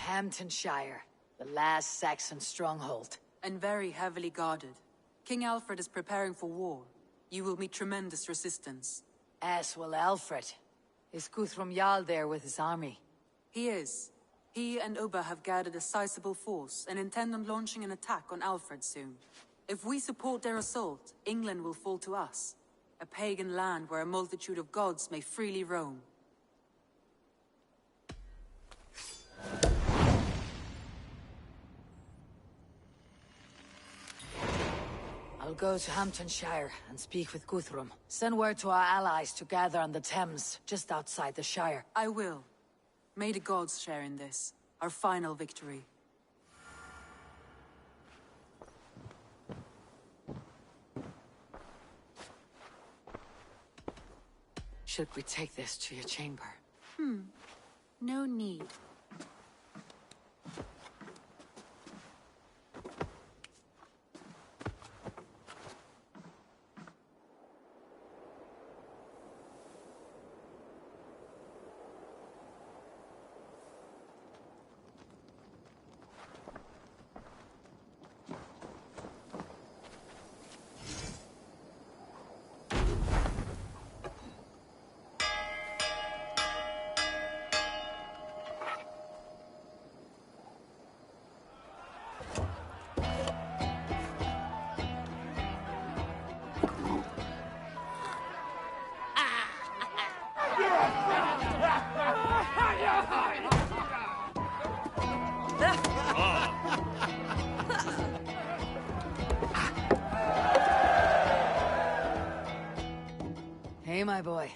Hamtunscire, the last Saxon stronghold. And very heavily guarded. King Alfred is preparing for war. You will meet tremendous resistance. As will Alfred. Is Guthrum Jarl there with his army? He is. He and Ubba have gathered a sizable force and intend on launching an attack on Alfred soon. If we support their assault, England will fall to us. A pagan land where a multitude of gods may freely roam. I'll go to Hamtunscire and speak with Guthrum. Send word to our allies to gather on the Thames, just outside the Shire. I will. May the gods share in this, our final victory. Should we take this to your chamber? No need. Hey, my boy.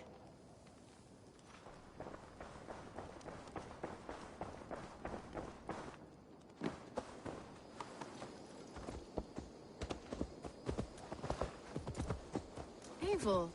Painful.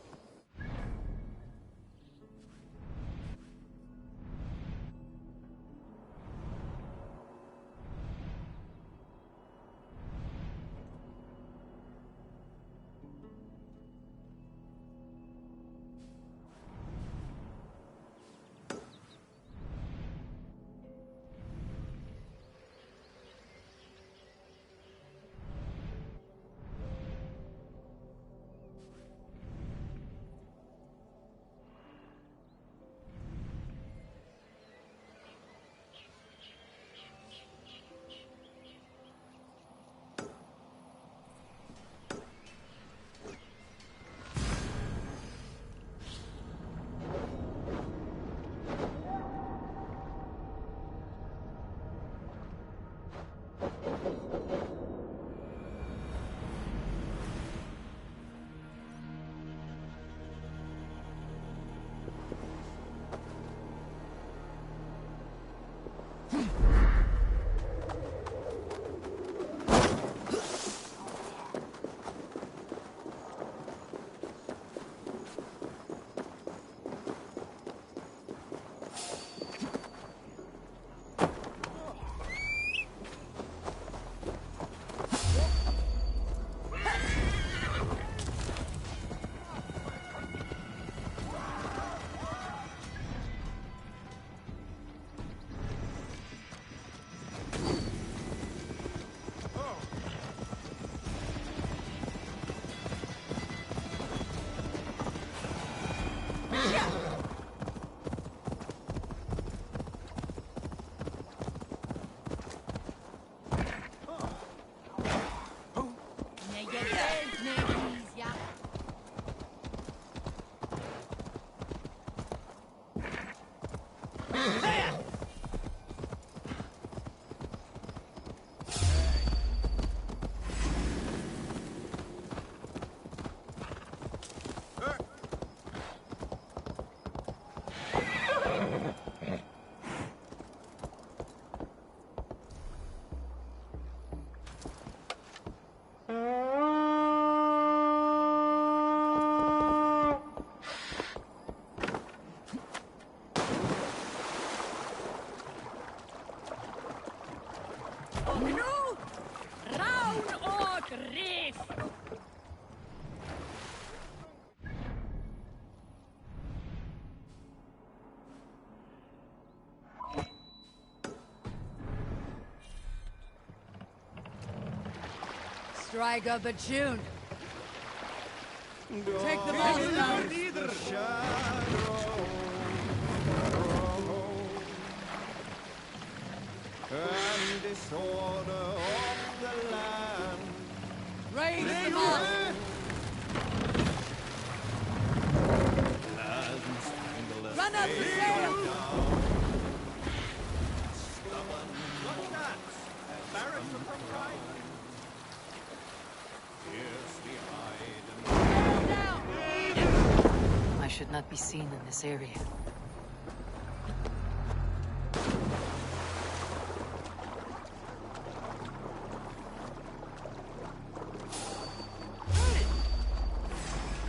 Strike up a tune. Take the ball down. And disorder of the land. Raise them up. Run up the sail. What's that? Barracks from right. Here's the hide. I should not be seen in this area.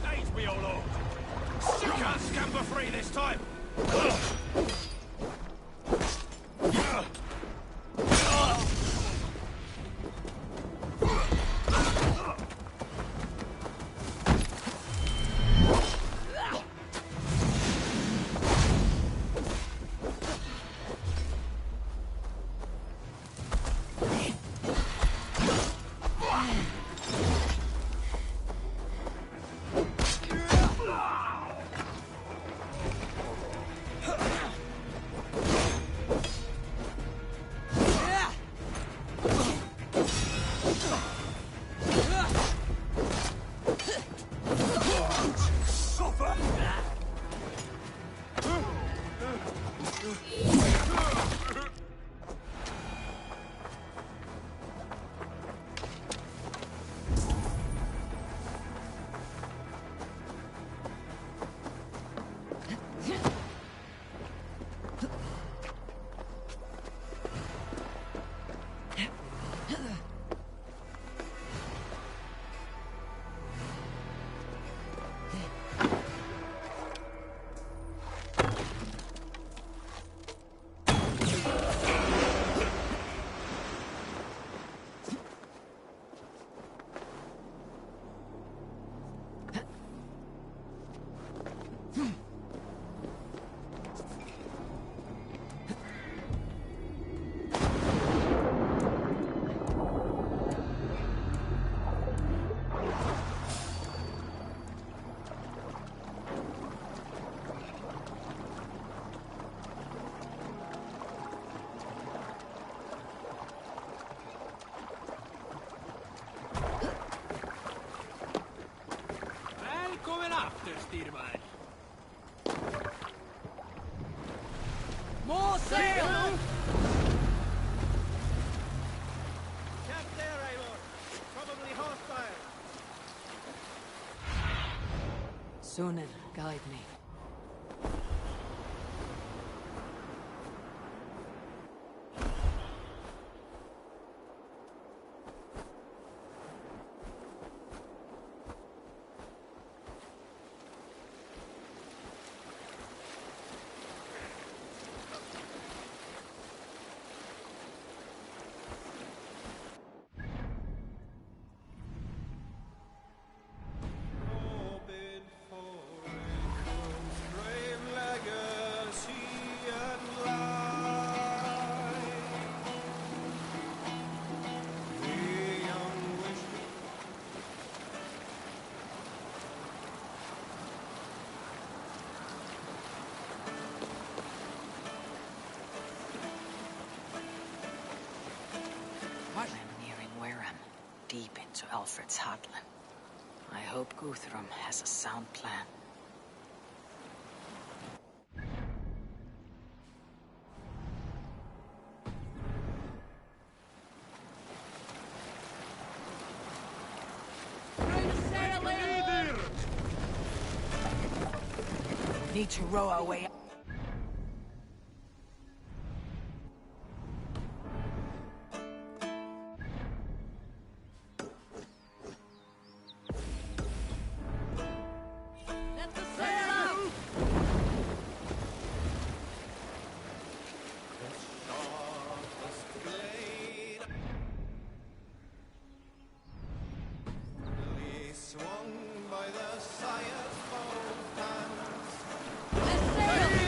Days we all owe. You can't scamper free this time. More sail! Camp there, Eivor. Probably hostile. Sunan, guide me. Open for England's brave legacy and life. The young wish. I'm nearing Wareham, deep into Alfred's heartland. I hope Guthrum has a sound plan. Need to row our way. Let the sail out! Sharpest blade swung by the sire's both hands. Let's sail!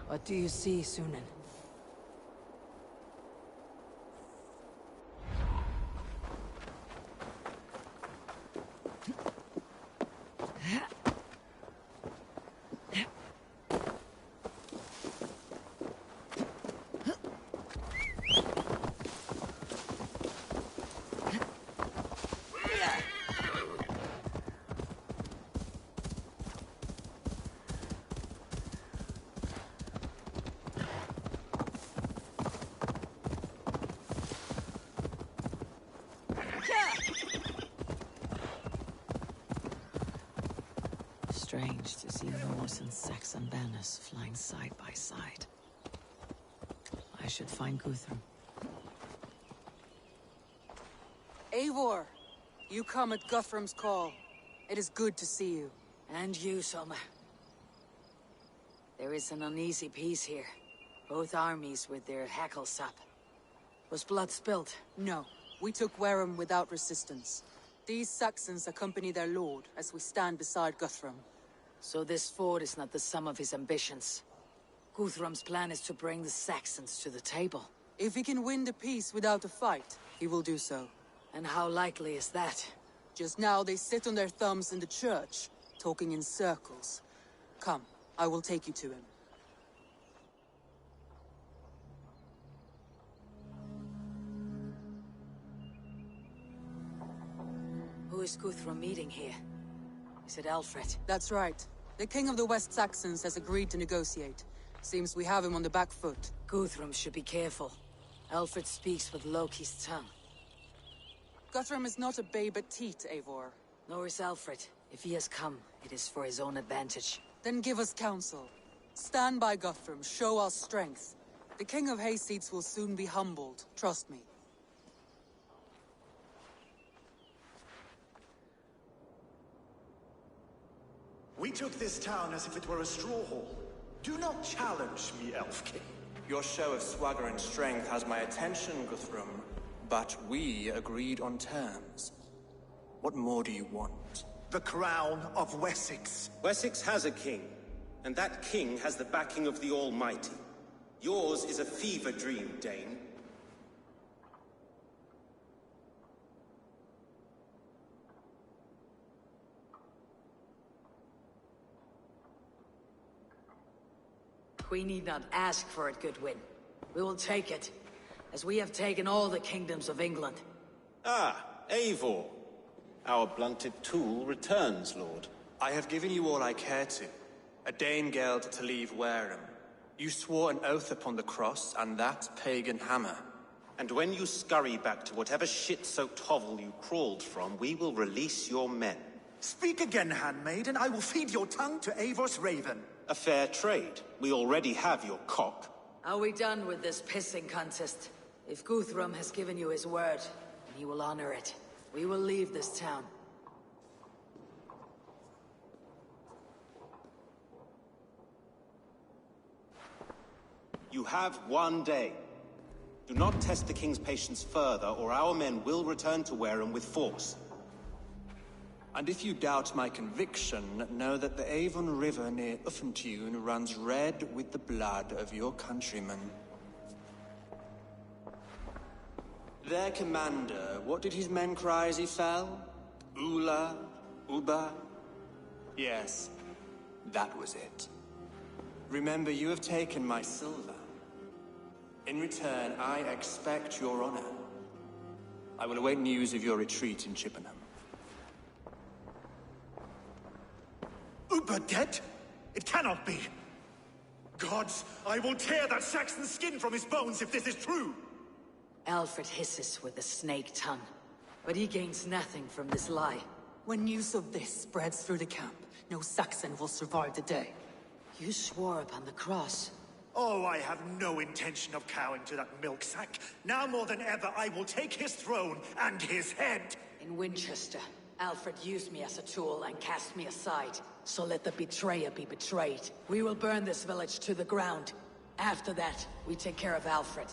What do you see, Sunan? Strange to see Norse and Saxon banners flying side by side. I should find Guthrum. Eivor! You come at Guthrum's call. It is good to see you. And you, Soma. There is an uneasy peace here. Both armies with their hackles up. Was blood spilled? No, we took Wareham without resistance. These Saxons accompany their lord as we stand beside Guthrum. So this fort is not the sum of his ambitions. Guthrum's plan is to bring the Saxons to the table. If he can win the peace without a fight, he will do so. And how likely is that? Just now they sit on their thumbs in the church, talking in circles. Come, I will take you to him. Who is Guthrum meeting here? Is it Alfred? That's right. The king of the West Saxons has agreed to negotiate. Seems we have him on the back foot. Guthrum should be careful. Alfred speaks with Loki's tongue. Guthrum is not a babe at teat, Eivor. Nor is Alfred. If he has come, it is for his own advantage. Then give us counsel. Stand by Guthrum, show our strength. The king of Hayseeds will soon be humbled, trust me. We took this town as if it were a straw hall. Do not challenge me, Elf King. Your show of swagger and strength has my attention, Guthrum. But we agreed on terms. What more do you want? The crown of Wessex. Wessex has a king, and that king has the backing of the Almighty. Yours is a fever dream, Dane. We need not ask for it, Goodwin. We will take it, as we have taken all the kingdoms of England. Ah, Eivor. Our blunted tool returns, Lord. I have given you all I care to. A Danegeld to leave Wareham. You swore an oath upon the cross, and that pagan hammer. And when you scurry back to whatever shit-soaked hovel you crawled from, we will release your men. Speak again, handmaid, and I will feed your tongue to Eivor's raven. A fair trade. We already have your cock. Are we done with this pissing contest? If Guthrum has given you his word, he will honor it. We will leave this town. You have 1 day. Do not test the king's patience further, or our men will return to Wareham with force. And if you doubt my conviction, know that the Avon River near Uffentune runs red with the blood of your countrymen. Their commander, what did his men cry as he fell? Ula? Uba? Yes, that was it. Remember, you have taken my silver. In return, I expect your honor. I will await news of your retreat in Chippenham. Uber dead? It cannot be. Gods, I will tear that Saxon skin from his bones if this is true. Alfred hisses with a snake tongue, but he gains nothing from this lie. When news of this spreads through the camp, no Saxon will survive the day. You swore upon the cross. Oh, I have no intention of cowing to that milksack. Now more than ever, I will take his throne and his head. In Winchester, Alfred used me as a tool and cast me aside. So let the betrayer be betrayed. We will burn this village to the ground. After that, we take care of Alfred.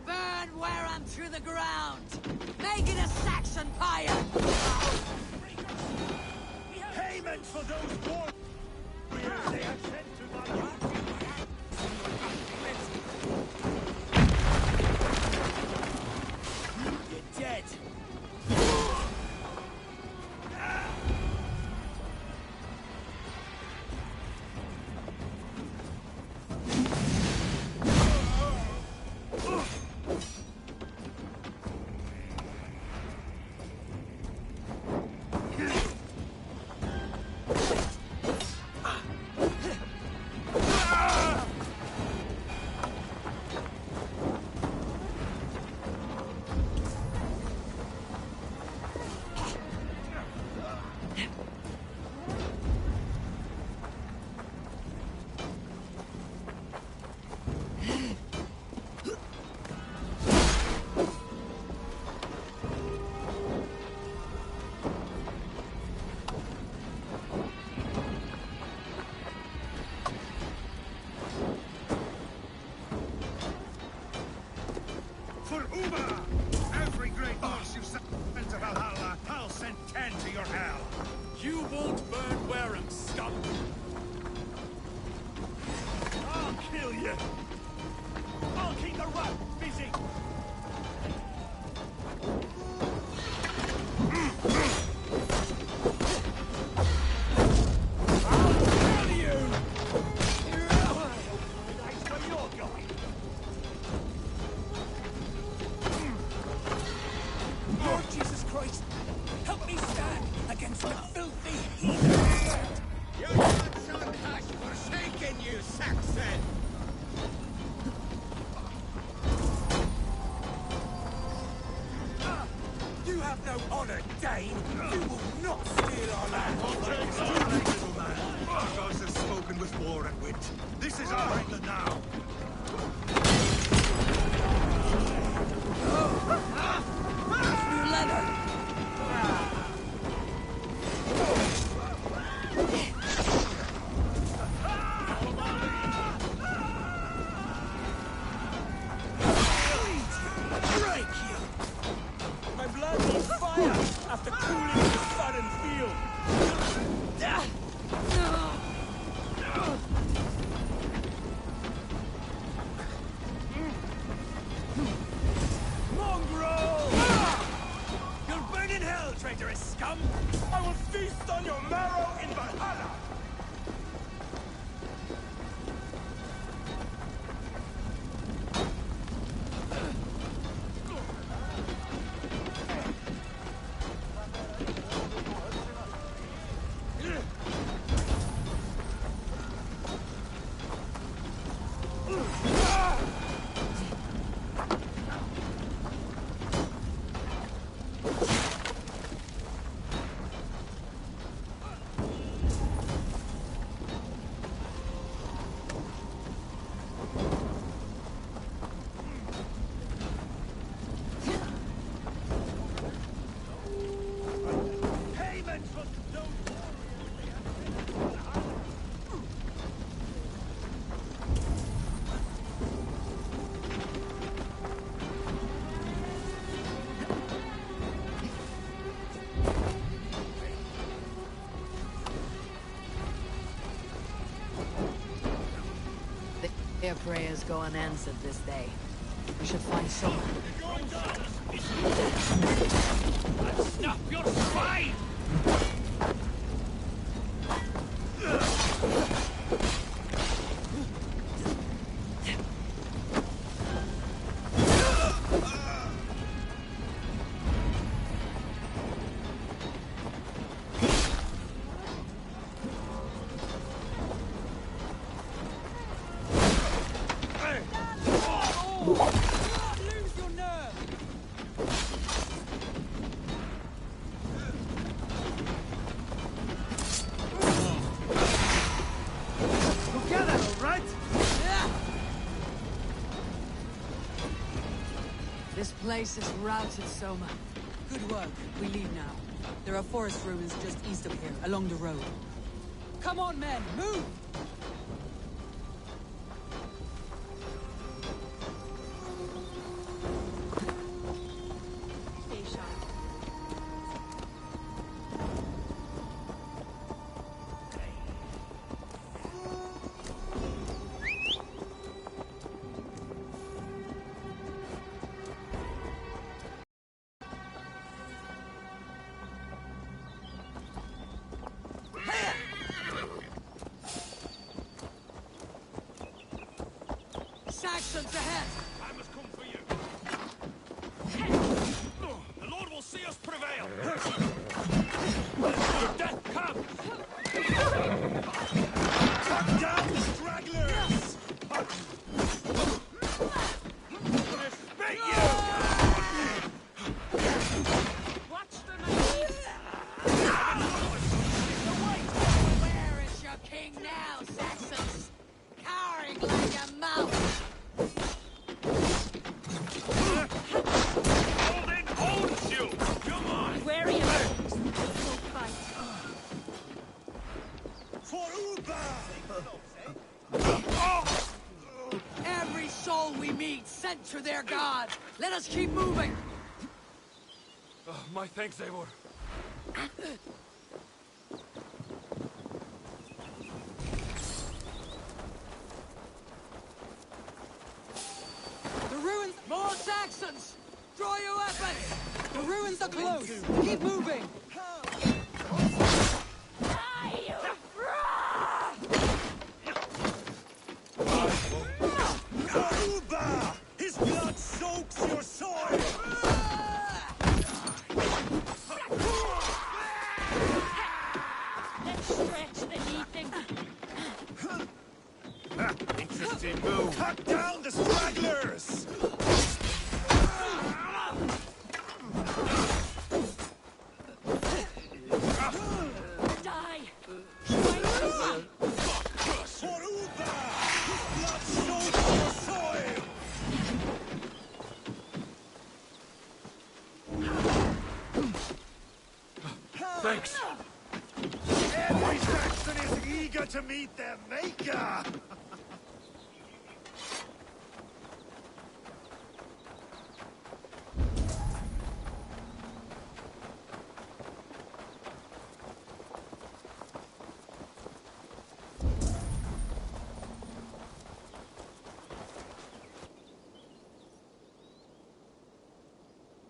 Burn Wareham to the ground! Make it a Saxon pyre! Payment for those warriors they have sent to Valhalla. You're dead. For Uber! Every great horse you sent to Valhalla, I'll send 10 to your hell. You won't burn Wareham, scum! I'll kill you! I'll keep the rat busy! I'll kill you! Nice for your guy! Lord Jesus Christ, help me stand against the filthy heathen! Your son has forsaken you, Saxon! You have no honor, Dane! You will not steal our land! It's too late, little man. Our gods have spoken with war and wit. This is our England now! My blood will fire after cooling in the sudden field. Mongrel! You'll burn in hell, traitorous scum! I will feast on your marrow in Valhalla! Their prayers go unanswered this day. We should find someone. Let's snap your spine! Lose your nerve! place is routed, Soma. Good work. We leave now. There are forest ruins just east of here, along the road. Come on, men! Move! Stay sharp. Saxons ahead! I must come for you. The Lord will see us prevail. Your death comes. Cut down the stragglers! Spit you! Watch the knife! Where is your king now, Saxons? Cowering like a mouse! Odin owns you! Come on! Wary of her! Folk fight. For Uba! Every soul we meet sent to their god! Let us keep moving! My thanks, Eivor. The ruins... More Saxons! Draw your weapons! The ruins are close! Keep moving! For Uba! His blood soaks your soil! Let's stretch the heathing. Interesting move. Cut down the stragglers! Die! For Uba! His blood soaks your soil! Thanks. Every Saxon is eager to meet their maker!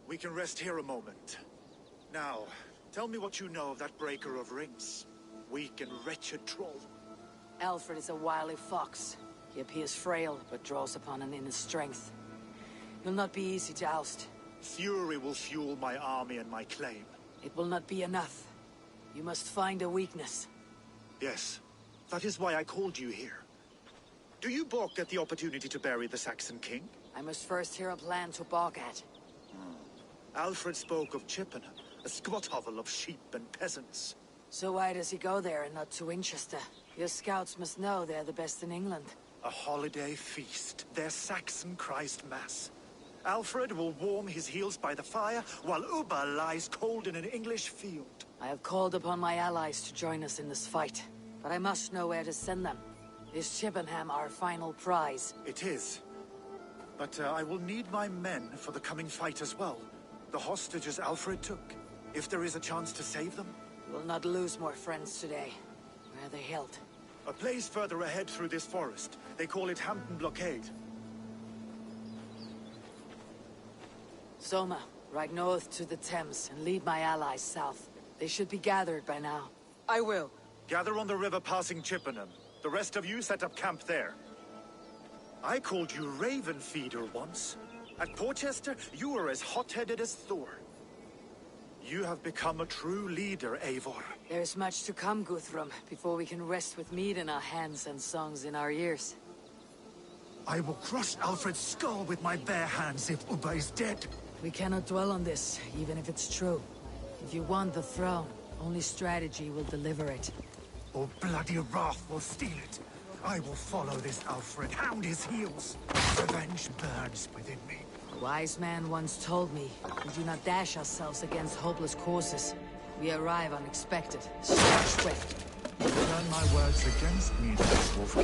We can rest here a moment. Now, tell me what you know of that breaker of rings. Weak and wretched troll. Alfred is a wily fox. He appears frail, but draws upon an inner strength. He'll not be easy to oust. Fury will fuel my army and my claim. It will not be enough. You must find a weakness. Yes, that is why I called you here. Do you balk at the opportunity to bury the Saxon king? I must first hear a plan to balk at. Alfred spoke of Chippenham, a squat hovel of sheep and peasants. So why does he go there and not to Winchester? Your scouts must know they're the best in England. A holiday feast, their Saxon Christ Mass. Alfred will warm his heels by the fire, while Uba lies cold in an English field. I have called upon my allies to join us in this fight, but I must know where to send them. Is Chippenham our final prize? It is. But I will need my men for the coming fight as well. The hostages Alfred took. If there is a chance to save them. We will not lose more friends today. Where are they held? A place further ahead through this forest. They call it Hampton Blockade. Soma, ride north to the Thames and lead my allies south. They should be gathered by now. I will. Gather on the river passing Chippenham. The rest of you set up camp there. I called you Raven Feeder once. At Porchester, you were as hot-headed as Thor. You have become a true leader, Eivor. There is much to come, Guthrum, before we can rest with meat in our hands and songs in our ears. I will crush Alfred's skull with my bare hands if Uba is dead. We cannot dwell on this, even if it's true. If you want the throne, only strategy will deliver it. Or bloody wrath will steal it. I will follow this Alfred, hound his heels. Revenge burns within me. A wise man once told me, we do not dash ourselves against hopeless courses. We arrive unexpected, swift. Turn my words against me, Wolf.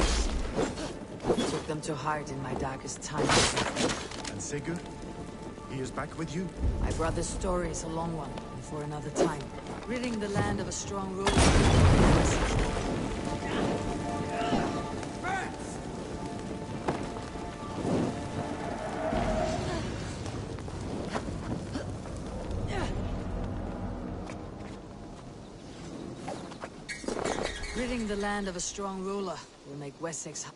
Took them to heart in my darkest times. And Sigurd? He is back with you? My brother's story is a long one, and for another time. Ridding the land of a strong ruler. Ridding the land of a strong ruler will make Wessex...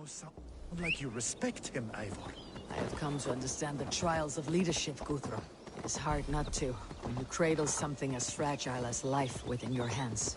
Sound like you respect him, Eivor. I have come to understand the trials of leadership, Guthrum. It is hard not to, when you cradle something as fragile as life within your hands.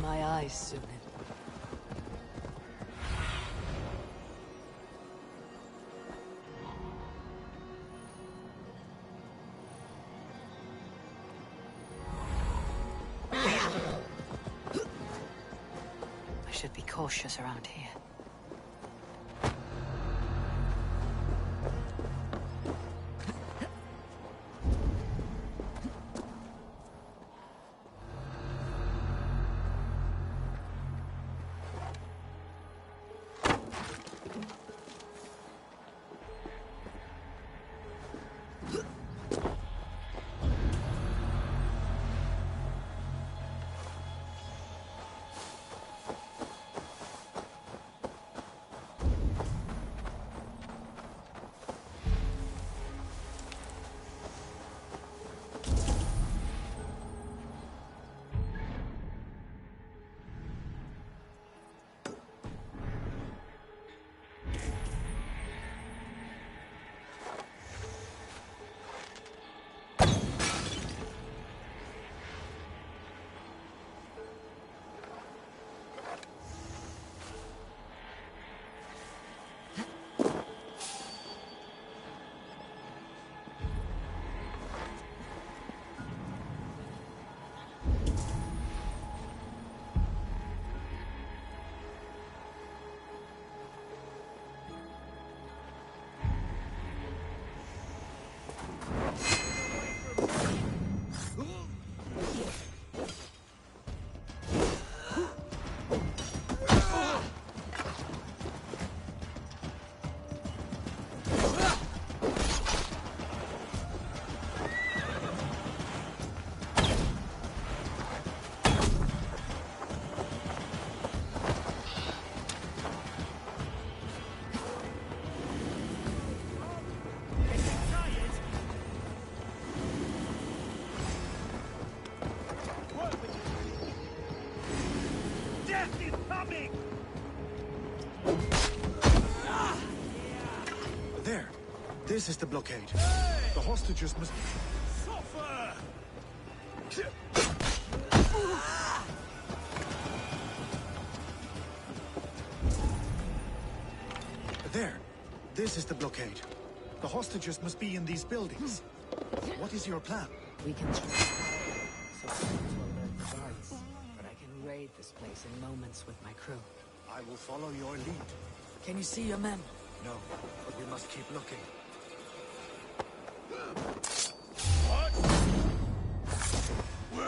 My eyes, Sunan. I should be cautious around here. This is the blockade. The hostages must... Suffer! There. This is the blockade. The hostages must be in these buildings. What is your plan? We can try. So will learn the guards. But I can raid this place in moments with my crew. I will follow your lead. Can you see your men? No, but we must keep looking.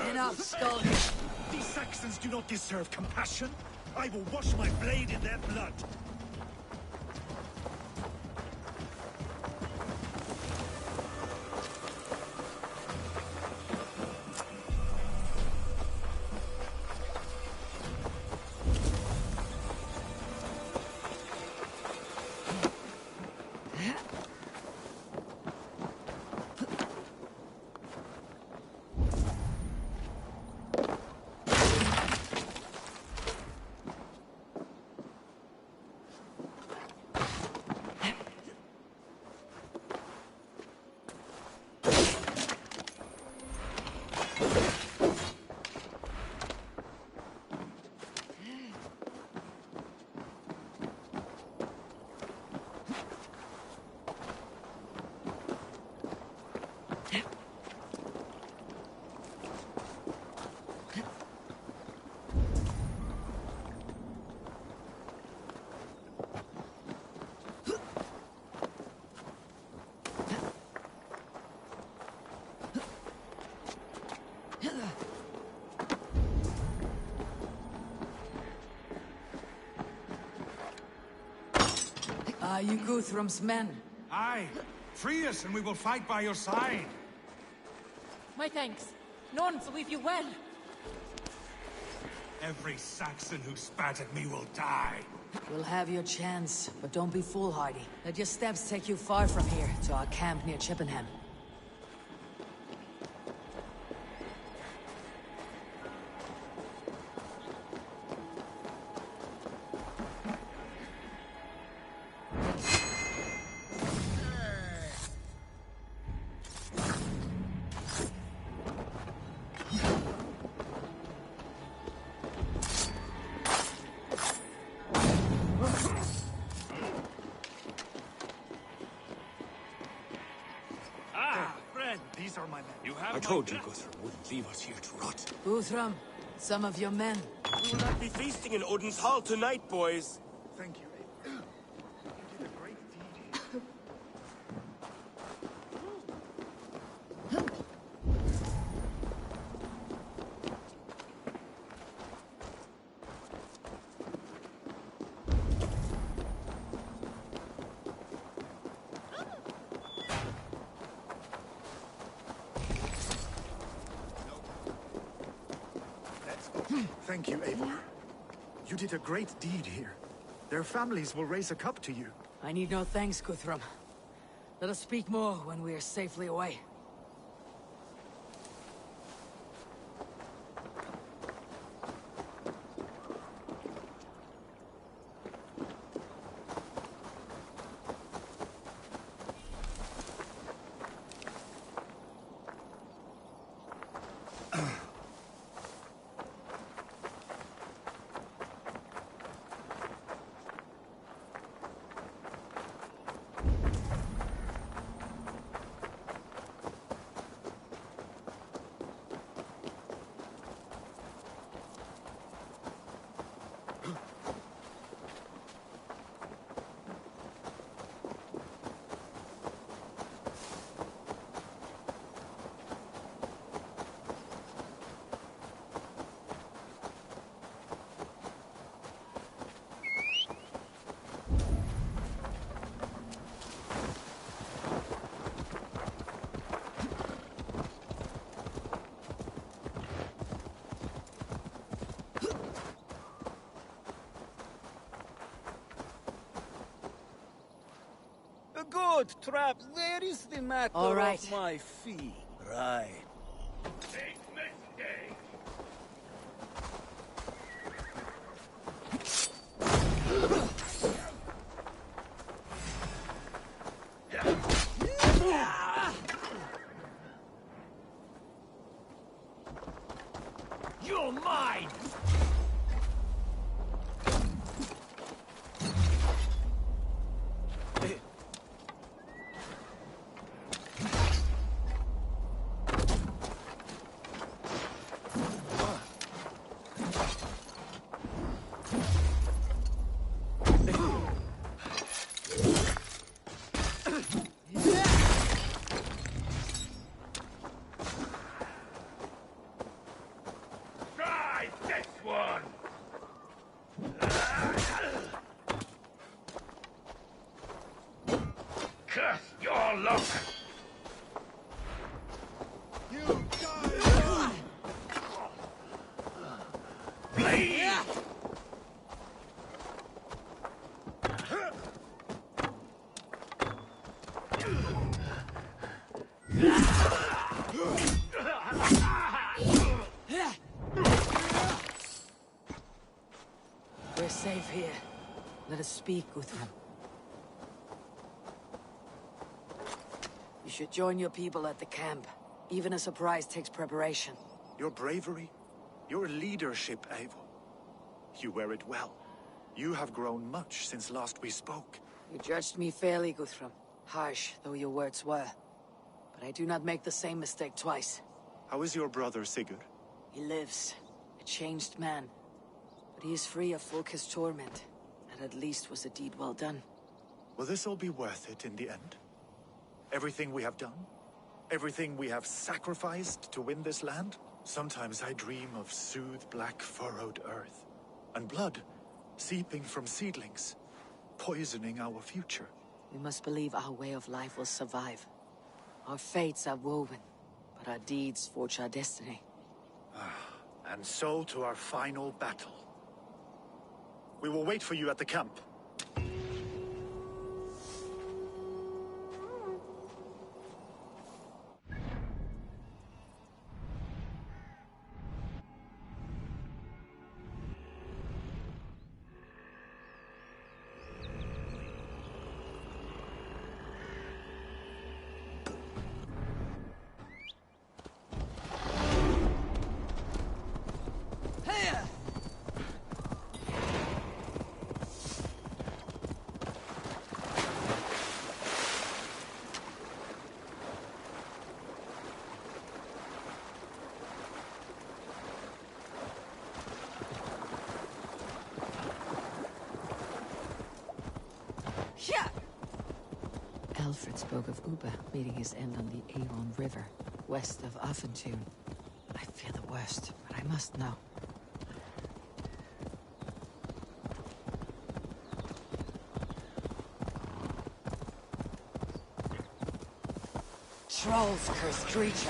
Enough skulking. These Saxons do not deserve compassion. I will wash my blade in their blood. You Guthrum's men. Aye. Free us and we will fight by your side. My thanks. None will leave you well. Every Saxon who spat at me will die. You'll have your chance, but don't be foolhardy. Let your steps take you far from here, to our camp near Chippenham. These are my men. You have I told you Guthrum wouldn't leave us here to rot. Guthrum, some of your men. We will not be feasting in Odin's Hall tonight, boys. Thank you, Abel. You did a great deed here. Thank you, Eivor. You did a great deed here. Their families will raise a cup to you. I need no thanks, Guthrum. Let us speak more when we are safely away. A good trap. Where is the matter All right. of my fee? Right. You're mine! Try this one! Curse your luck! You die! Bleed! We're safe here. Let us speak, Guthrum. You should join your people at the camp. Even a surprise takes preparation. Your bravery, your leadership, Eivor. You wear it well. You have grown much since last we spoke. You judged me fairly, Guthrum. Harsh though your words were. But I do not make the same mistake twice. How is your brother, Sigurd? He lives. A changed man. But he is free of Folk's torment. That at least was a deed well done. Will this all be worth it in the end? Everything we have done? Everything we have sacrificed to win this land? Sometimes I dream of soothed black furrowed earth. And blood seeping from seedlings, poisoning our future. We must believe our way of life will survive. Our fates are woven, but our deeds forge our destiny. And so to our final battle. We will wait for you at the camp. Alfred spoke of Uba meeting his end on the Avon River, west of Hamtunscire. I fear the worst, but I must know. Trolls, cursed creature!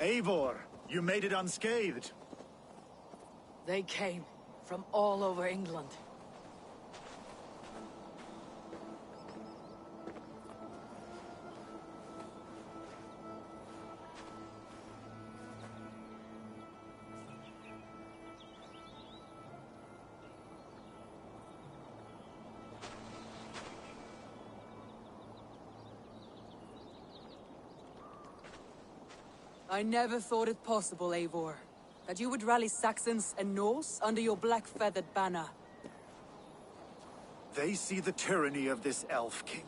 Eivor, you made it unscathed. They came from all over England. I never thought it possible, Eivor, that you would rally Saxons and Norse under your black-feathered banner. They see the tyranny of this elf king.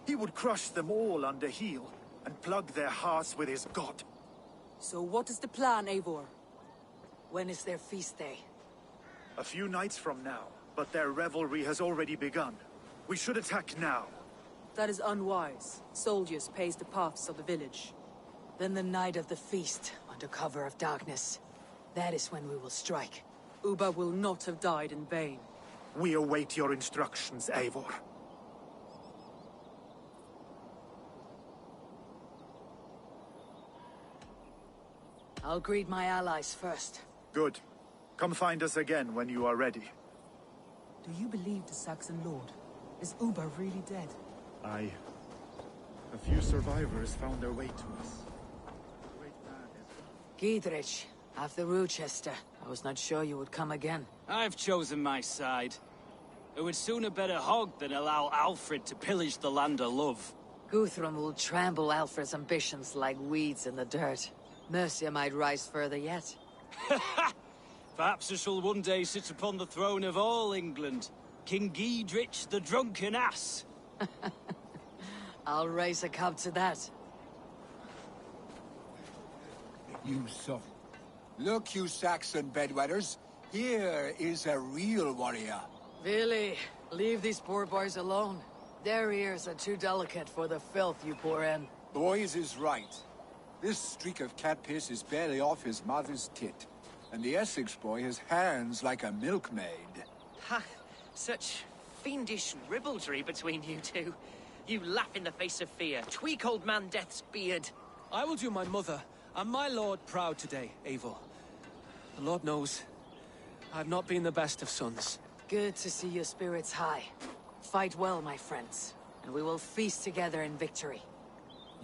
He would crush them all under heel and plug their hearts with his god. So what is the plan, Eivor? When is their feast day? A few nights from now, but their revelry has already begun. We should attack now. That is unwise. Soldiers pace the paths of the village. Then the night of the feast, under cover of darkness. That is when we will strike. Ubba will not have died in vain. We await your instructions, Eivor. I'll greet my allies first. Good. Come find us again when you are ready. Do you believe the Saxon lord? Is Ubba really dead? Aye. A few survivors found their way to us. Giedrich, after Rochester. I was not sure you would come again. I've chosen my side. I would sooner bet a hog than allow Alfred to pillage the land of love. Guthrum will trample Alfred's ambitions like weeds in the dirt. Mercia might rise further yet. Perhaps I shall one day sit upon the throne of all England. King Giedrich the drunken ass. I'll raise a cup to that. You soft. Look, you Saxon bedwetters. Here is a real warrior. Really, leave these poor boys alone. Their ears are too delicate for the filth you pour in. Boys is right. This streak of cat piss is barely off his mother's tit. And the Essex boy has hands like a milkmaid. Ha! Such fiendish ribaldry between you two. You laugh in the face of fear, tweak old man Death's beard. I will do my mother and my lord proud today, Eivor. The Lord knows, I've not been the best of sons. Good to see your spirits high. Fight well, my friends, and we will feast together in victory.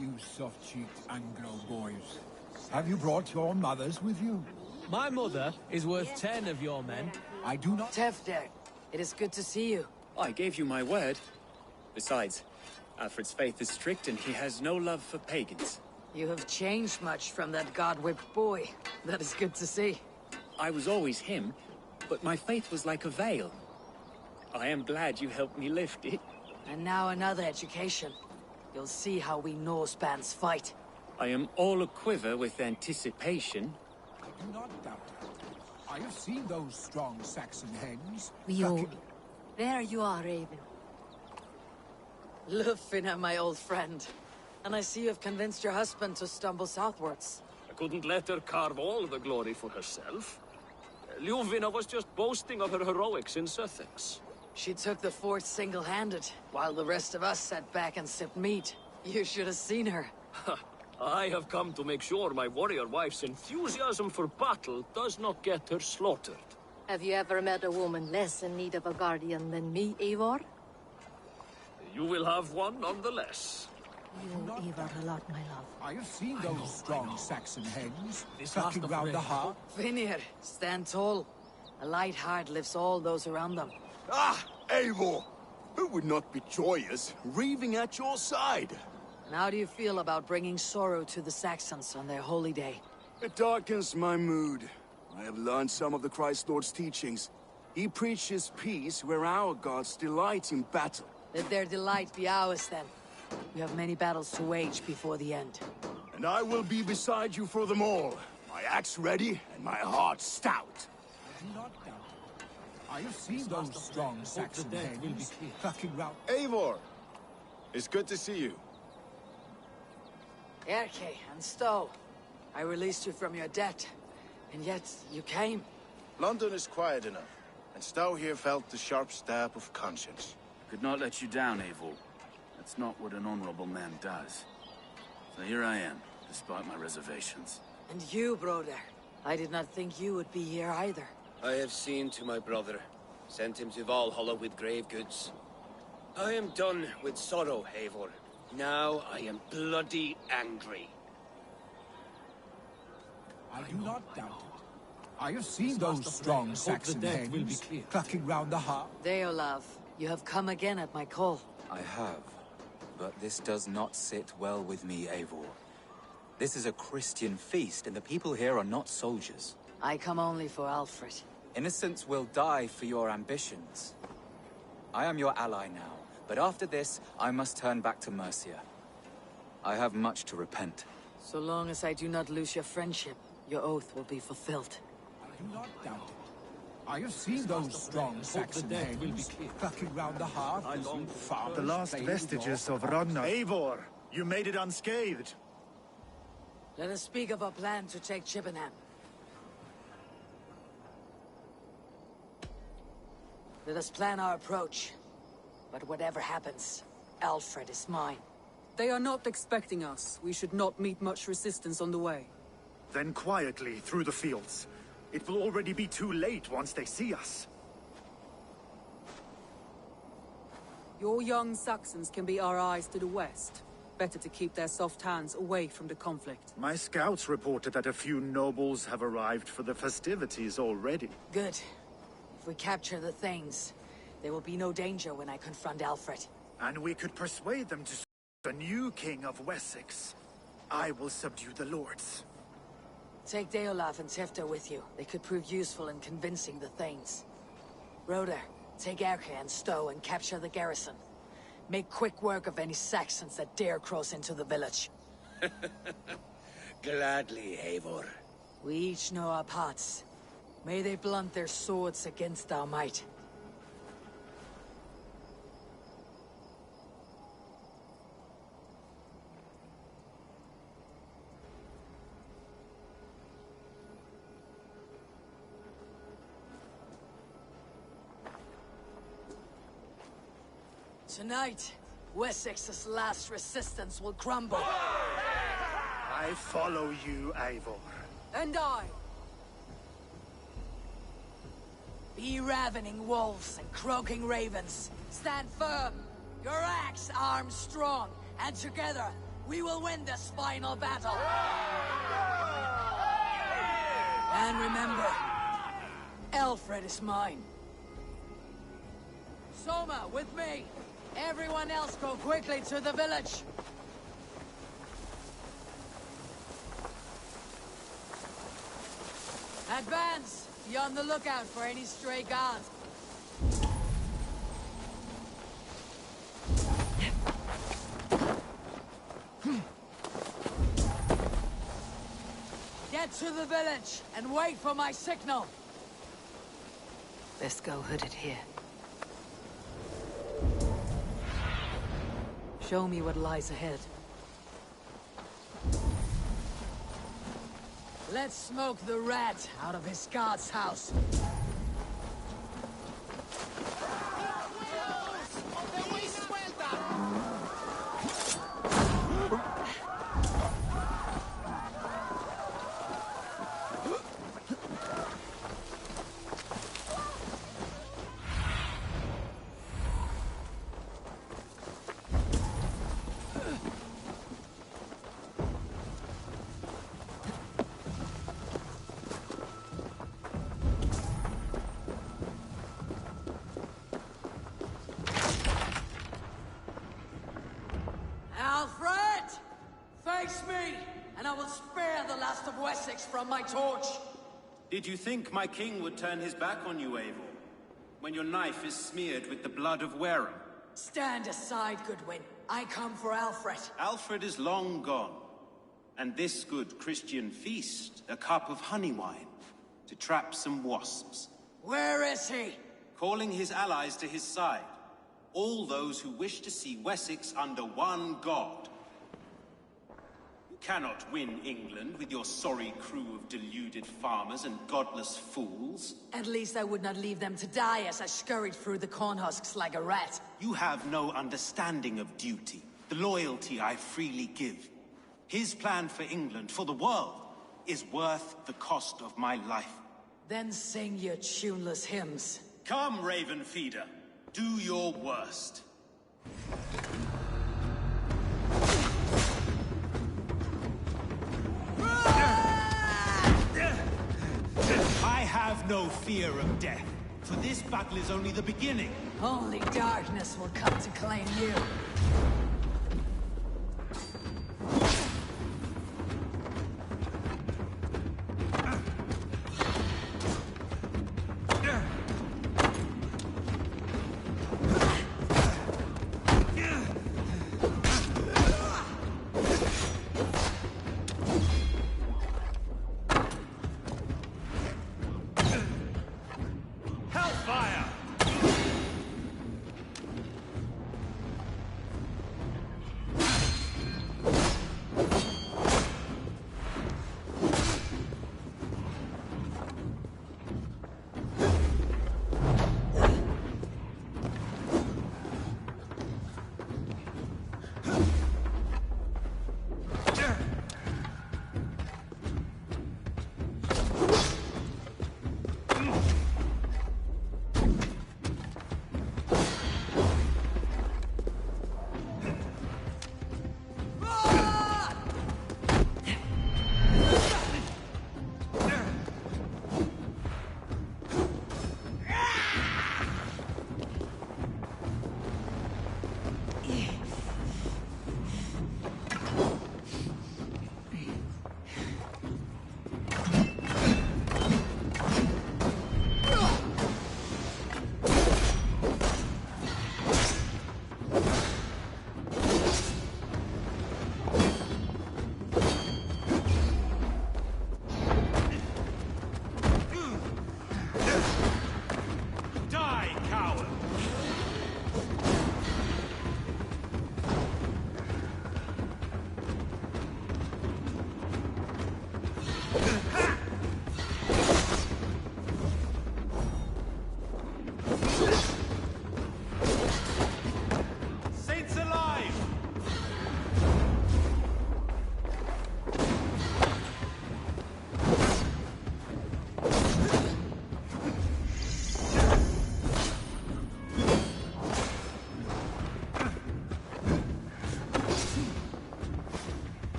You soft-cheeked Anglo boys. Have you brought your mothers with you? My mother is worth 10 of your men. I do not... Tefder, it is good to see you. I gave you my word. Besides, Alfred's faith is strict and he has no love for pagans. You have changed much from that god-whipped boy. That is good to see. I was always him, but my faith was like a veil. I am glad you helped me lift it. And now another education. You'll see how we Norse bands fight. I am all a-quiver with anticipation. I do not doubt it. I have seen those strong Saxon hens. There you are, Raven. Lufina, my old friend. And I see you have convinced your husband to stumble southwards. I couldn't let her carve all the glory for herself. Ljuvina was just boasting of her heroics in Sussex. She took the fort single-handed, while the rest of us sat back and sipped meat. You should have seen her. I have come to make sure my warrior wife's enthusiasm for battle does not get her slaughtered. Have you ever met a woman less in need of a guardian than me, Eivor? You will have one nonetheless. You owe Eivor a lot, my love. I have seen those strong Saxon hens sucking round the heart. Vinir, stand tall. A light heart lifts all those around them. Ah, Eivor! Who would not be joyous, raving at your side? And how do you feel about bringing sorrow to the Saxons on their holy day? It darkens my mood. I have learned some of the Christ Lord's teachings. He preaches peace where our gods delight in battle. Let their delight be ours, then. We have many battles to wage before the end. And I will be beside you for them all. My axe ready and my heart stout. I do not doubt it. I have seen those strong Saxon hens clucking round... Eivor! It's good to see you. Erke and Stowe. I released you from your debt. And yet, you came. London is quiet enough. And Stowe here felt the sharp stab of conscience. Could not let you down, Eivor. That's not what an honorable man does. So here I am, despite my reservations. And you, brother. I did not think you would be here either. I have seen to my brother, sent him to Valhalla with grave goods. I am done with sorrow, Eivor. Now I am bloody angry. I do not doubt it. I have seen those strong Saxon hens clucking round the hearth. Deolav, you have come again at my call. I have. But this does not sit well with me, Eivor. This is a Christian feast, and the people here are not soldiers. I come only for Alfred. Innocents will die for your ambitions. I am your ally now, but after this, I must turn back to Mercia. I have much to repent. So long as I do not lose your friendship, your oath will be fulfilled. I do not doubt it. I have seen those strong Saxon hens clucking round the hearth. The last vestiges of Ragnar. Eivor, you made it unscathed. Let us speak of our plan to take Chippenham. Let us plan our approach. But whatever happens, Alfred is mine. They are not expecting us. We should not meet much resistance on the way. Then quietly through the fields. It will already be too late once they see us. Your young Saxons can be our eyes to the west. Better to keep their soft hands away from the conflict. My scouts reported that a few nobles have arrived for the festivities already. Good. If we capture the Thanes, there will be no danger when I confront Alfred. And we could persuade them to the new king of Wessex. I will subdue the lords. Take Deolav and Tifta with you. They could prove useful in convincing the Thanes. Roder, take Erke and Stowe and capture the garrison. Make quick work of any Saxons that dare cross into the village. Gladly, Eivor. We each know our parts. May they blunt their swords against our might. Tonight, Wessex's last resistance will crumble. I follow you, Eivor. And I. Be ravening wolves and croaking ravens. Stand firm. Your axe arms strong. And together, we will win this final battle. And remember, Alfred is mine. Soma, with me. Everyone else go quickly to the village. Advance! Be on the lookout for any stray guards. Get to the village and wait for my signal. Best go hooded here. Show me what lies ahead. Let's smoke the rat out of his guard's house. Alfred! Face me, and I will spare the last of Wessex from my torch. Did you think my king would turn his back on you, Eivor? When your knife is smeared with the blood of Wareham? Stand aside, Goodwin. I come for Alfred. Alfred is long gone. And this good Christian feast, a cup of honey wine, to trap some wasps. Where is he? Calling his allies to his side. All those who wish to see Wessex under one god. You cannot win England with your sorry crew of deluded farmers and godless fools. At least I would not leave them to die as I scurried through the corn husks like a rat. You have no understanding of duty, the loyalty I freely give. His plan for England, for the world, is worth the cost of my life. Then sing your tuneless hymns. Come, Raven Feeder. Do your worst. I have no fear of death, for this battle is only the beginning. Only darkness will come to claim you.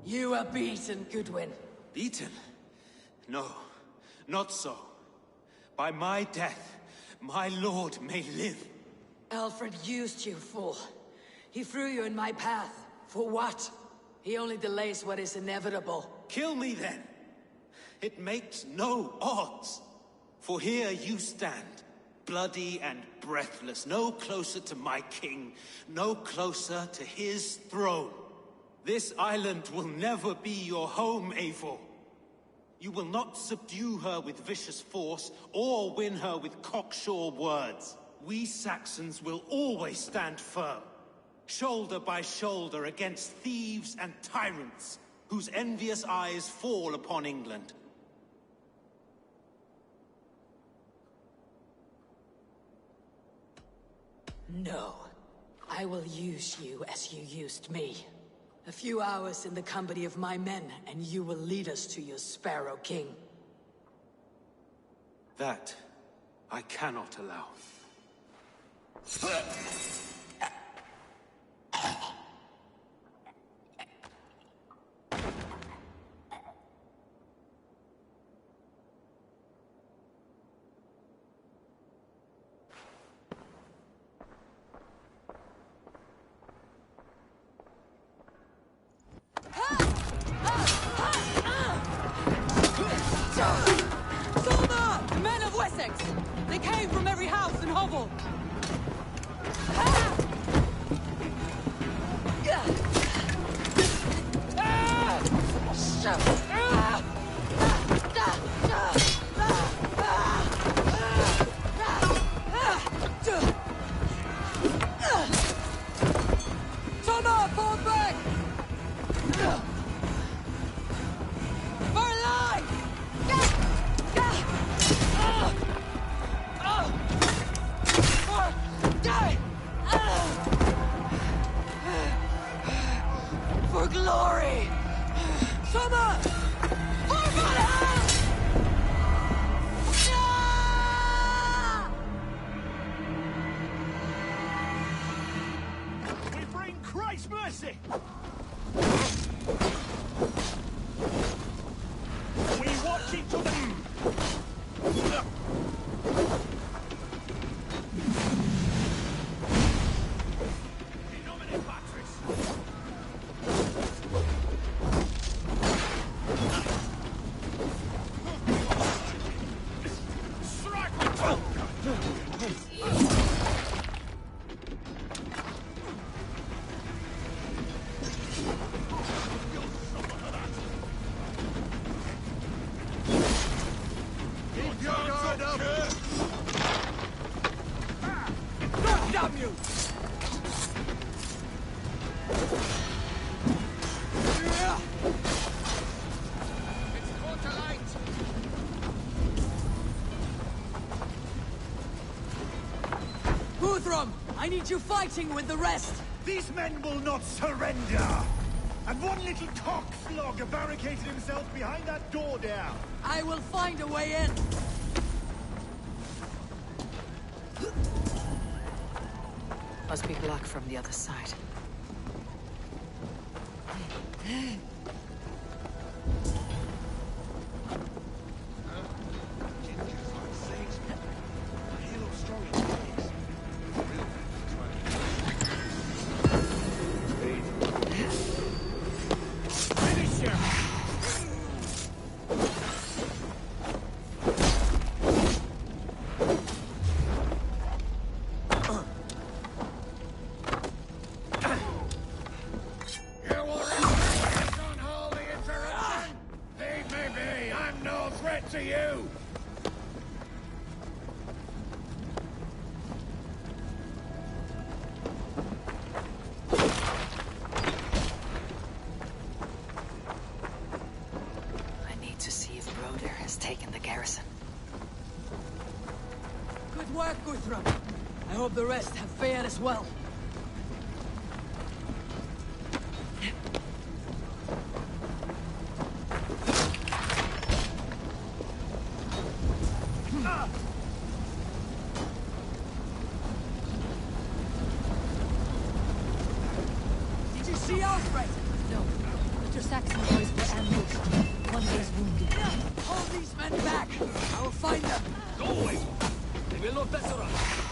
You are beaten, Goodwin. Beaten? No, not so. By my death, my lord may live. Alfred used you, fool. He threw you in my path. For what? He only delays what is inevitable. Kill me then. It makes no odds. For here you stand, bloody and breathless, no closer to my king, no closer to his throne. This island will never be your home, Eivor. You will not subdue her with vicious force, or win her with cocksure words. We Saxons will always stand firm, shoulder by shoulder against thieves and tyrants, whose envious eyes fall upon England. No. I will use you as you used me. A few hours in the company of my men, and you will lead us to your Sparrow King. That I cannot allow. The men of Wessex! They came from every house and hovel! Thomas, I need you fighting with the rest! These men will not surrender! And one little cockflogger barricaded himself behind that door there! I will find a way in! Must be blocked from the other side. I hope the rest have fared as well. Did you see Alfred? No, but your Saxon boys were ambushed. One is wounded. Hold these men back! I will find them! Go away! They will not better us!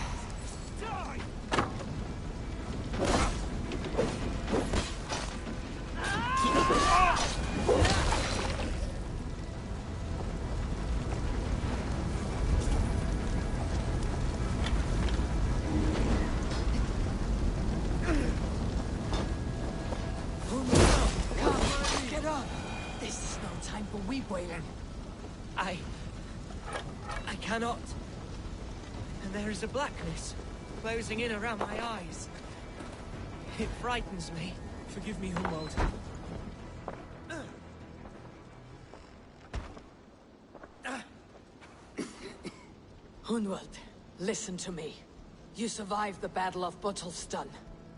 I cannot. And there is a blackness closing in around my eyes. It frightens me. Forgive me, Humwald. Hunwald, listen to me. You survived the Battle of Bottlestun.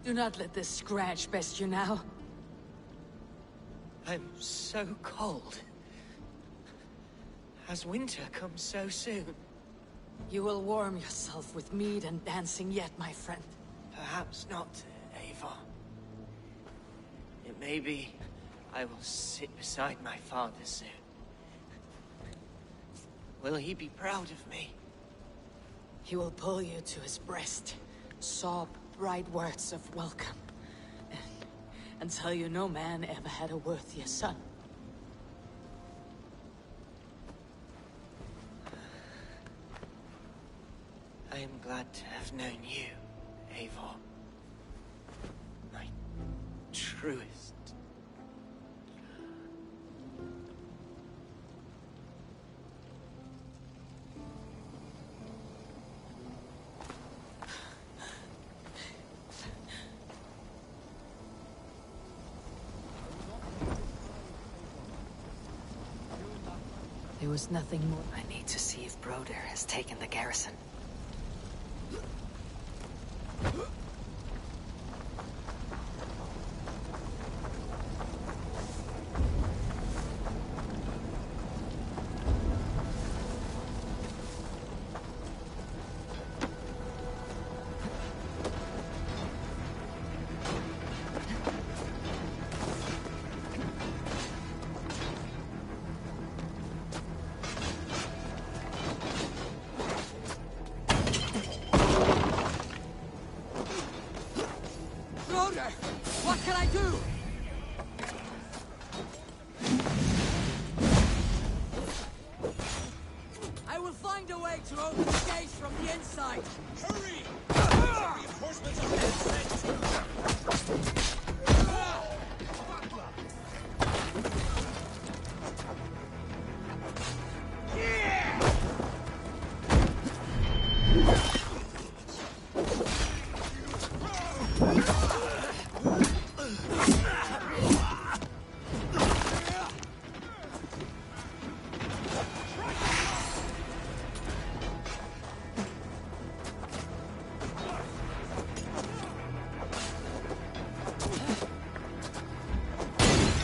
Do not let this scratch best you now. I'm so cold. Has winter come so soon? You will warm yourself with mead and dancing yet, my friend. Perhaps not, Eivor. It may be I will sit beside my father soon. Will he be proud of me? He will pull you to his breast, sob bright words of welcome, and tell you no man ever had a worthier son. I am glad to have known you, Eivor. My truest. There was nothing more. I need to see if Broder has taken the garrison. find a way to open the gates from the inside! Hurry! Reinforcements are being sent.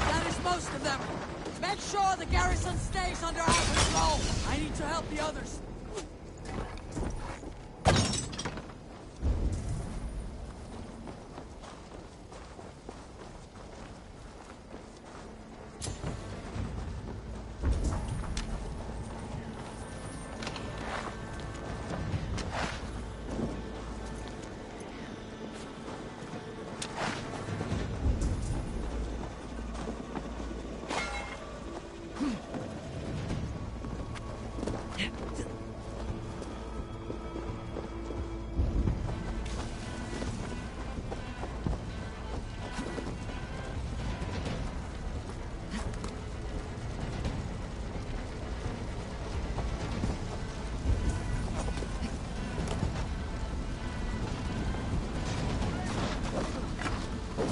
That is most of them! Make sure the garrison stays under our control! I need to help the others!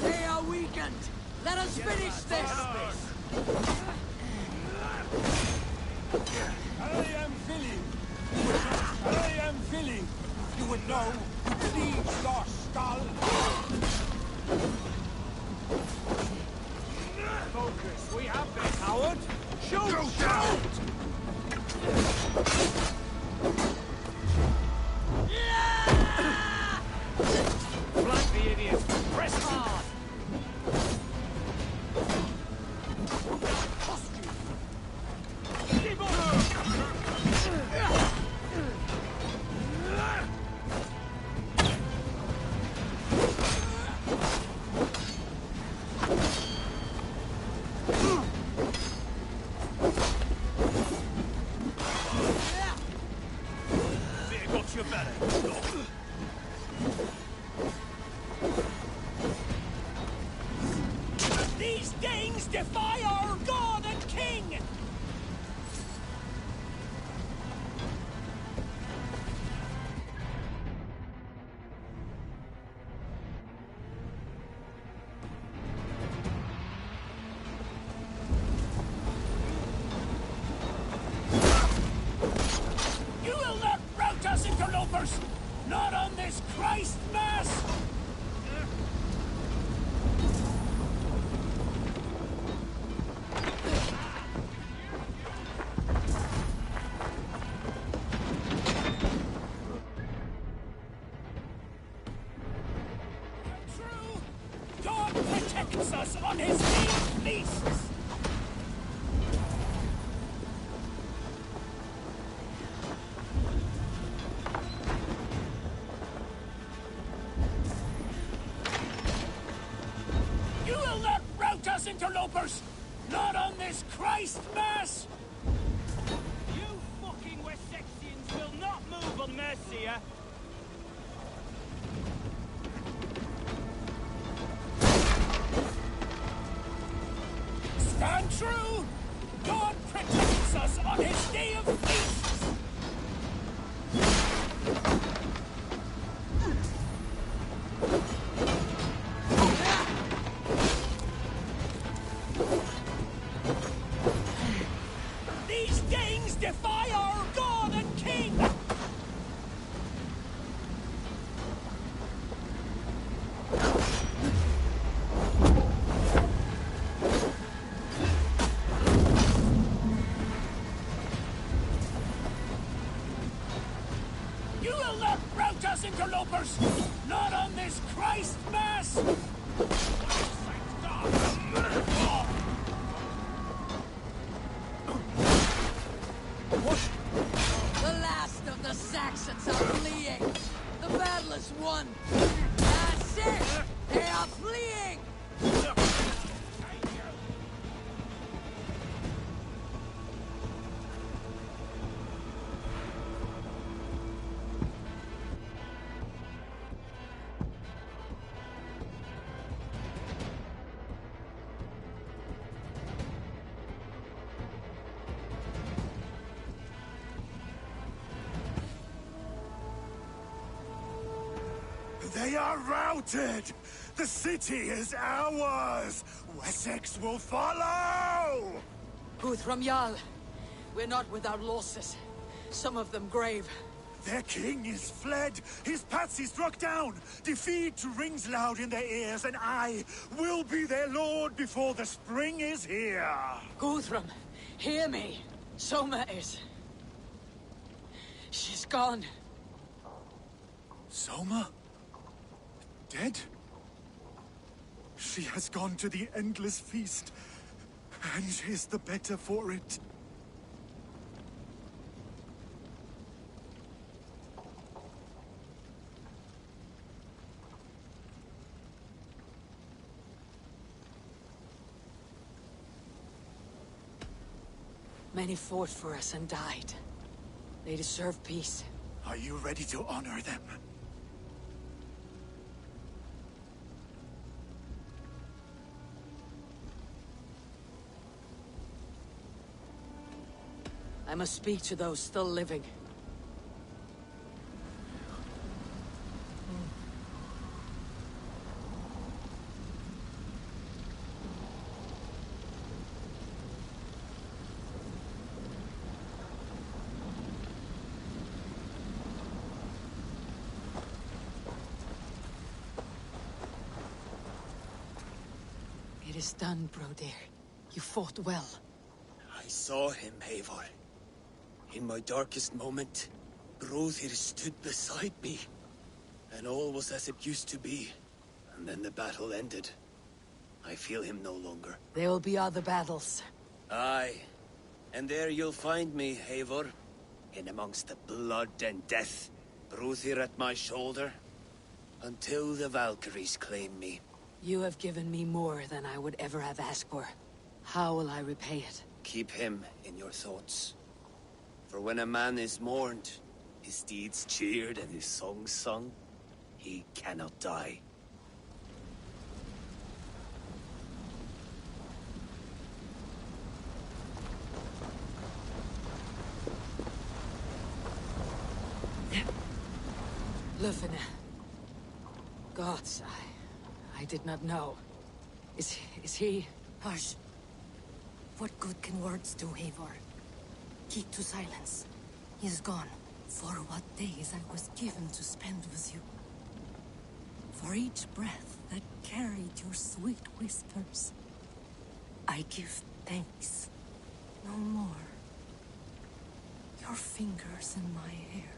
They are weakened! Let us finish this! I am Philly! You would know who bleeds your skull! Focus, we have this, Howard! Shoot! Shoot! Flank the idiot! Press hard! Keep on! Fear got you better. These Danes defy our god and king! You will not rout us, interlopers! Not on this Christ Mass! True! God protects us on his day feasts! You will not rout us, interlopers! Not on this Christ Mass! You fucking Wessexians will not move on Mercia! Stand true! God protects us on his day of feasts! These Danes defy our god and king! You will not rout us, interlopers! Not on this Christ Mass! The last of the Saxons are fleeing! The battle is won! That's it! They are fleeing! They are routed! The city is ours! Wessex will follow! Guthrum Jarl, we're not without losses. Some of them grave. Their king is fled! His patsy struck down! Defeat rings loud in their ears, and I will be their lord before the spring is here! Guthrum, hear me! Soma is... she's gone. Soma? Dead? She has gone to the endless feast, and is the better for it. Many fought for us and died. They deserve peace. Are you ready to honor them? I must speak to those still living. It is done, Brodir. You fought well. I saw him, Eivor. In my darkest moment, Brodir stood beside me. And all was as it used to be. And then the battle ended. I feel him no longer. There will be other battles. Aye. And there you'll find me, Eivor. In amongst the blood and death. Brodir at my shoulder. Until the Valkyries claim me. You have given me more than I would ever have asked for. How will I repay it? Keep him in your thoughts. For when a man is mourned, his deeds cheered and his songs sung, he cannot die. Lufina. Gods, I did not know. Is he... Hush. What good can words do, Eivor? Keep to silence. He is gone. For what days I was given to spend with you. For each breath that carried your sweet whispers. I give thanks. No more. Your fingers in my hair.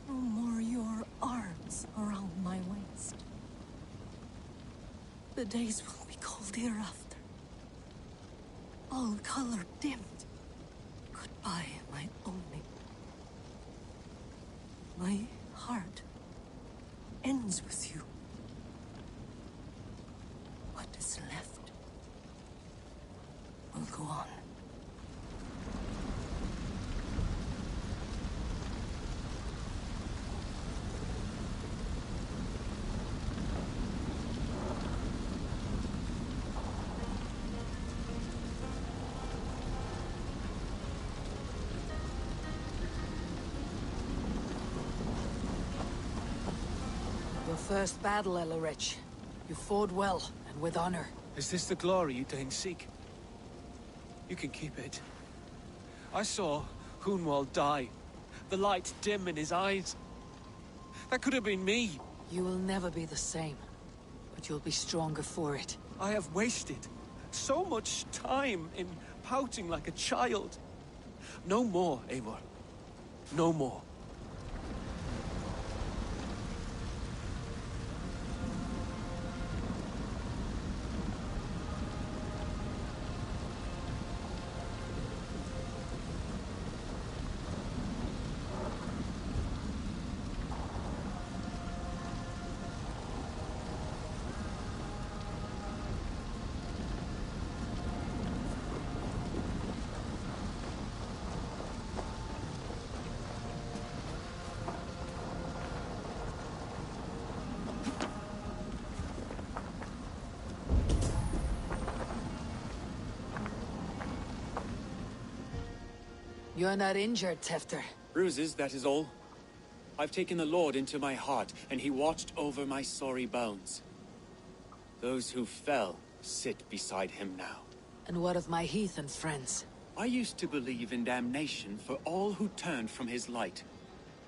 No more your arms around my waist. The days will be cold hereafter. All color dimmed. Goodbye, my only. My heart ends with you. What is left will go on. First battle, Elorich. You fought well, and with honor. Is this the glory you deign seek? You can keep it. I saw Hunwald die. The light dim in his eyes. That could have been me. You will never be the same. But you'll be stronger for it. I have wasted so much time in pouting like a child. No more, Eivor. No more. You're not injured, Tefter. Bruises, that is all. I've taken the Lord into my heart, and he watched over my sorry bones. Those who fell sit beside him now. And what of my heathen friends? I used to believe in damnation for all who turned from his light.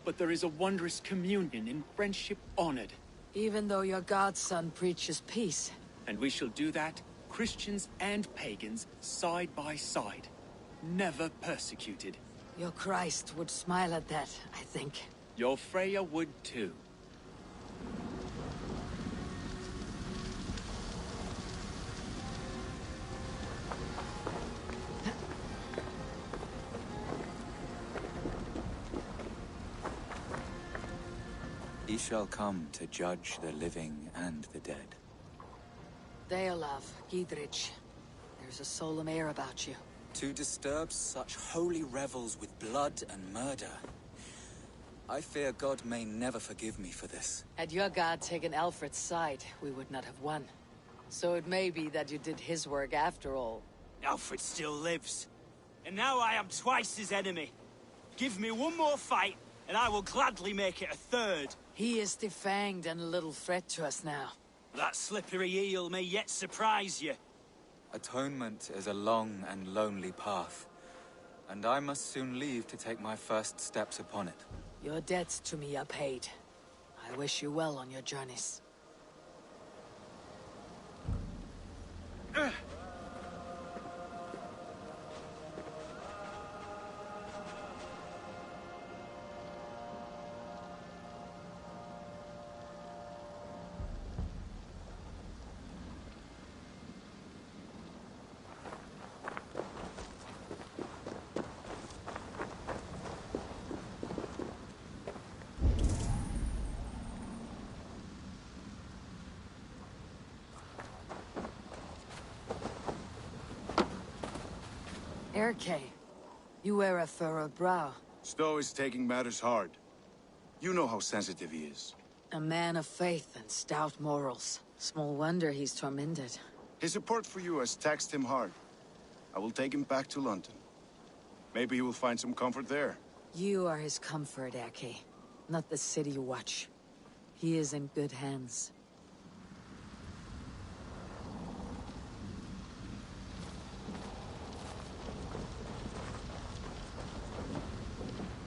But there is a wondrous communion in friendship honored. Even though your godson preaches peace. And we shall do that, Christians and pagans, side by side. Never persecuted. Your Christ would smile at that, I think. Your Freya would too. He shall come to judge the living and the dead. Deolav, Gidrich, there's a solemn air about you. To disturb such holy revels with blood and murder. I fear God may never forgive me for this. Had your god taken Alfred's side, we would not have won. So it may be that you did his work after all. Alfred still lives. And now I am twice his enemy. Give me one more fight, and I will gladly make it a third. He is defanged and a little threat to us now. That slippery eel may yet surprise you. Atonement is a long and lonely path, and I must soon leave to take my first steps upon it. Your debts to me are paid. I wish you well on your journeys. Erke, you wear a furrowed brow. Stowe is taking matters hard. You know how sensitive he is. A man of faith and stout morals. Small wonder he's tormented. His support for you has taxed him hard. I will take him back to London. Maybe he will find some comfort there. You are his comfort, Erke. Not the city watch. He is in good hands.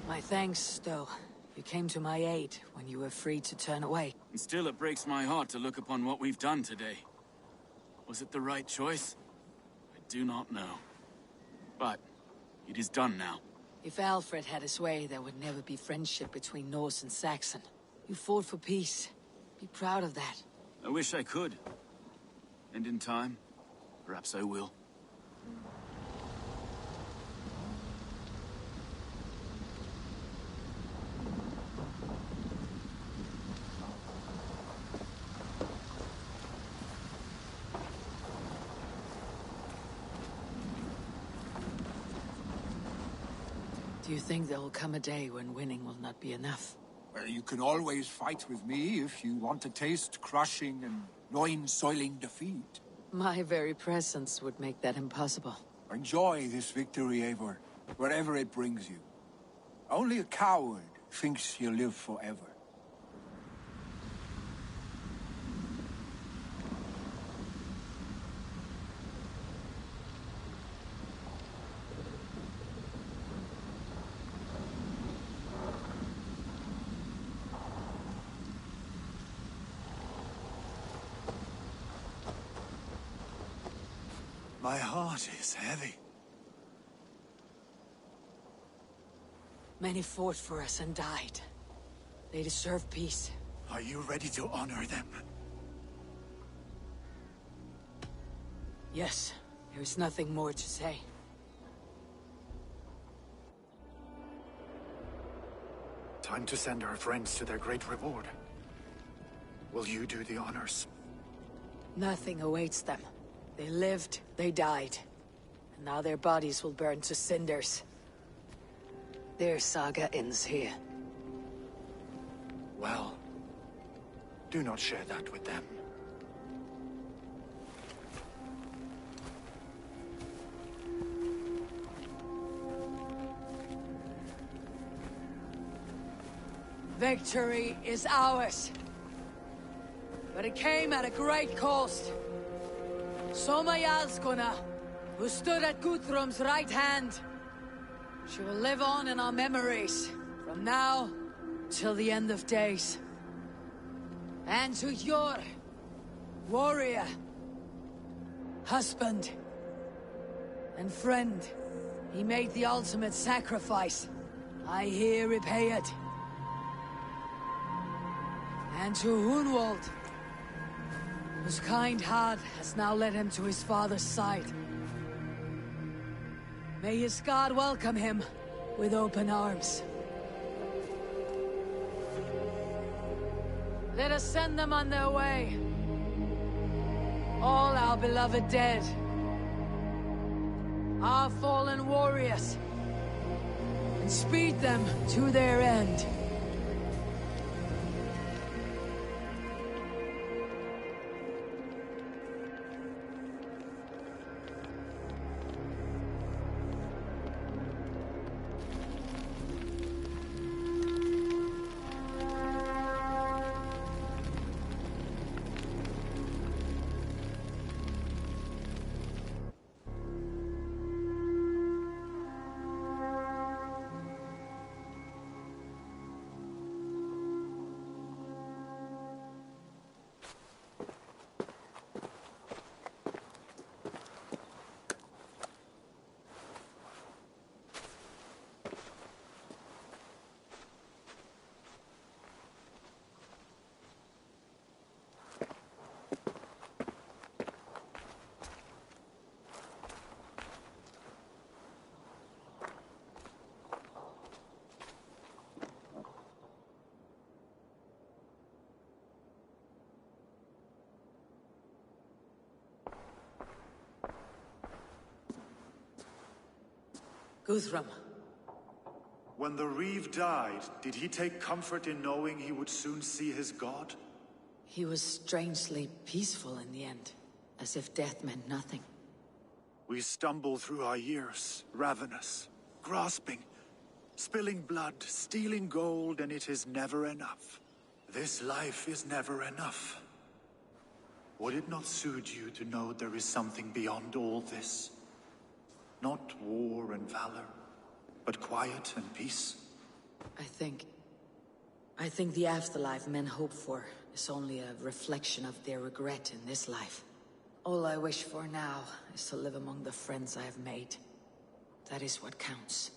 My thanks, Stowe. You came to my aid when you were free to turn away. And still it breaks my heart to look upon what we've done today. Was it the right choice? I do not know. But it is done now. If Alfred had his way, there would never be friendship between Norse and Saxon. You fought for peace. Be proud of that. I wish I could. And in time, perhaps I will. Do you think there will come a day when winning will not be enough? Well, you can always fight with me if you want to taste crushing and loin-soiling defeat. My very presence would make that impossible. Enjoy this victory, Eivor, wherever it brings you. Only a coward thinks he'll live forever. My heart is heavy. Many fought for us and died. They deserve peace. Are you ready to honor them? Yes, there is nothing more to say. Time to send our friends to their great reward. Will you do the honors? Nothing awaits them. They lived, they died. And now their bodies will burn to cinders. Their saga ends here. Well, do not share that with them. Victory is ours. But it came at a great cost. Soma Jarlskona, who stood at Guthrum's right hand. She will live on in our memories, from now till the end of days. And to your warrior, husband, and friend, he made the ultimate sacrifice. I here repay it. And to Hunwald, whose kind heart has now led him to his father's side. May his God welcome him with open arms. Let us send them on their way. All our beloved dead. Our fallen warriors. And speed them to their end. Guthrum. When the Reeve died, did he take comfort in knowing he would soon see his god? He was strangely peaceful in the end, as if death meant nothing. We stumble through our years, ravenous, grasping, spilling blood, stealing gold, and it is never enough. This life is never enough. Would it not suit you to know there is something beyond all this? Not war and valor, but quiet and peace? I think the afterlife men hope for is only a reflection of their regret in this life. All I wish for now is to live among the friends I have made. That is what counts.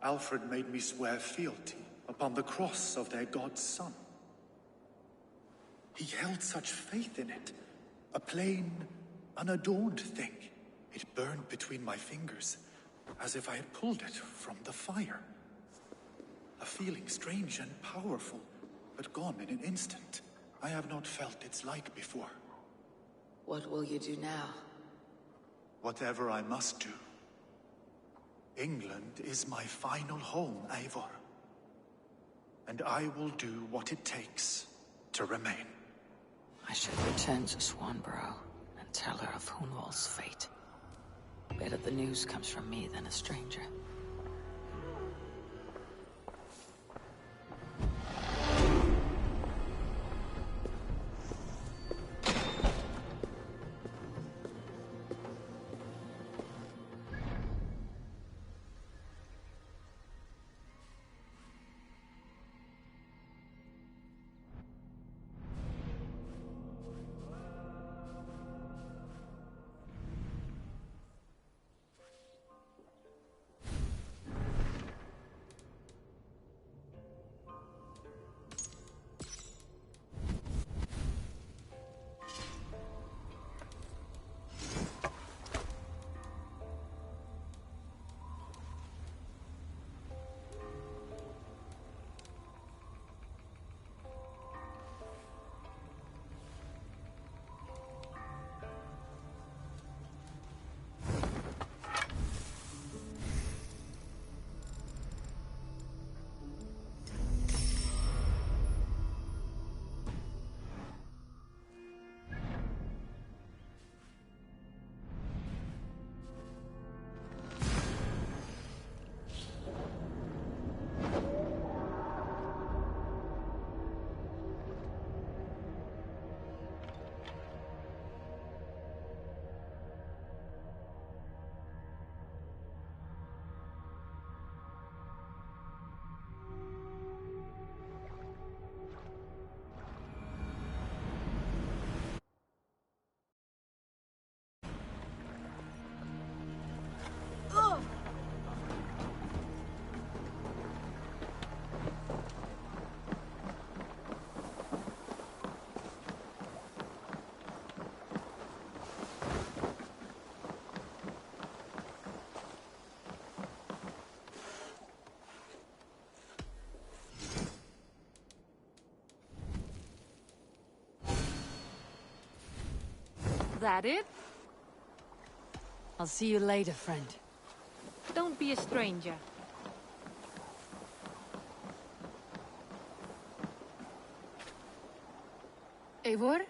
Alfred made me swear fealty upon the cross of their god's son. He held such faith in it, a plain, unadorned thing. It burned between my fingers, as if I had pulled it from the fire. A feeling strange and powerful, but gone in an instant. I have not felt its like before. What will you do now? Whatever I must do. England is my final home, Eivor. And I will do what it takes to remain. I should return to Swanborough and tell her of Hunwald's fate. Better the news comes from me than a stranger. that it? I'll see you later, friend. Don't be a stranger. Eivor?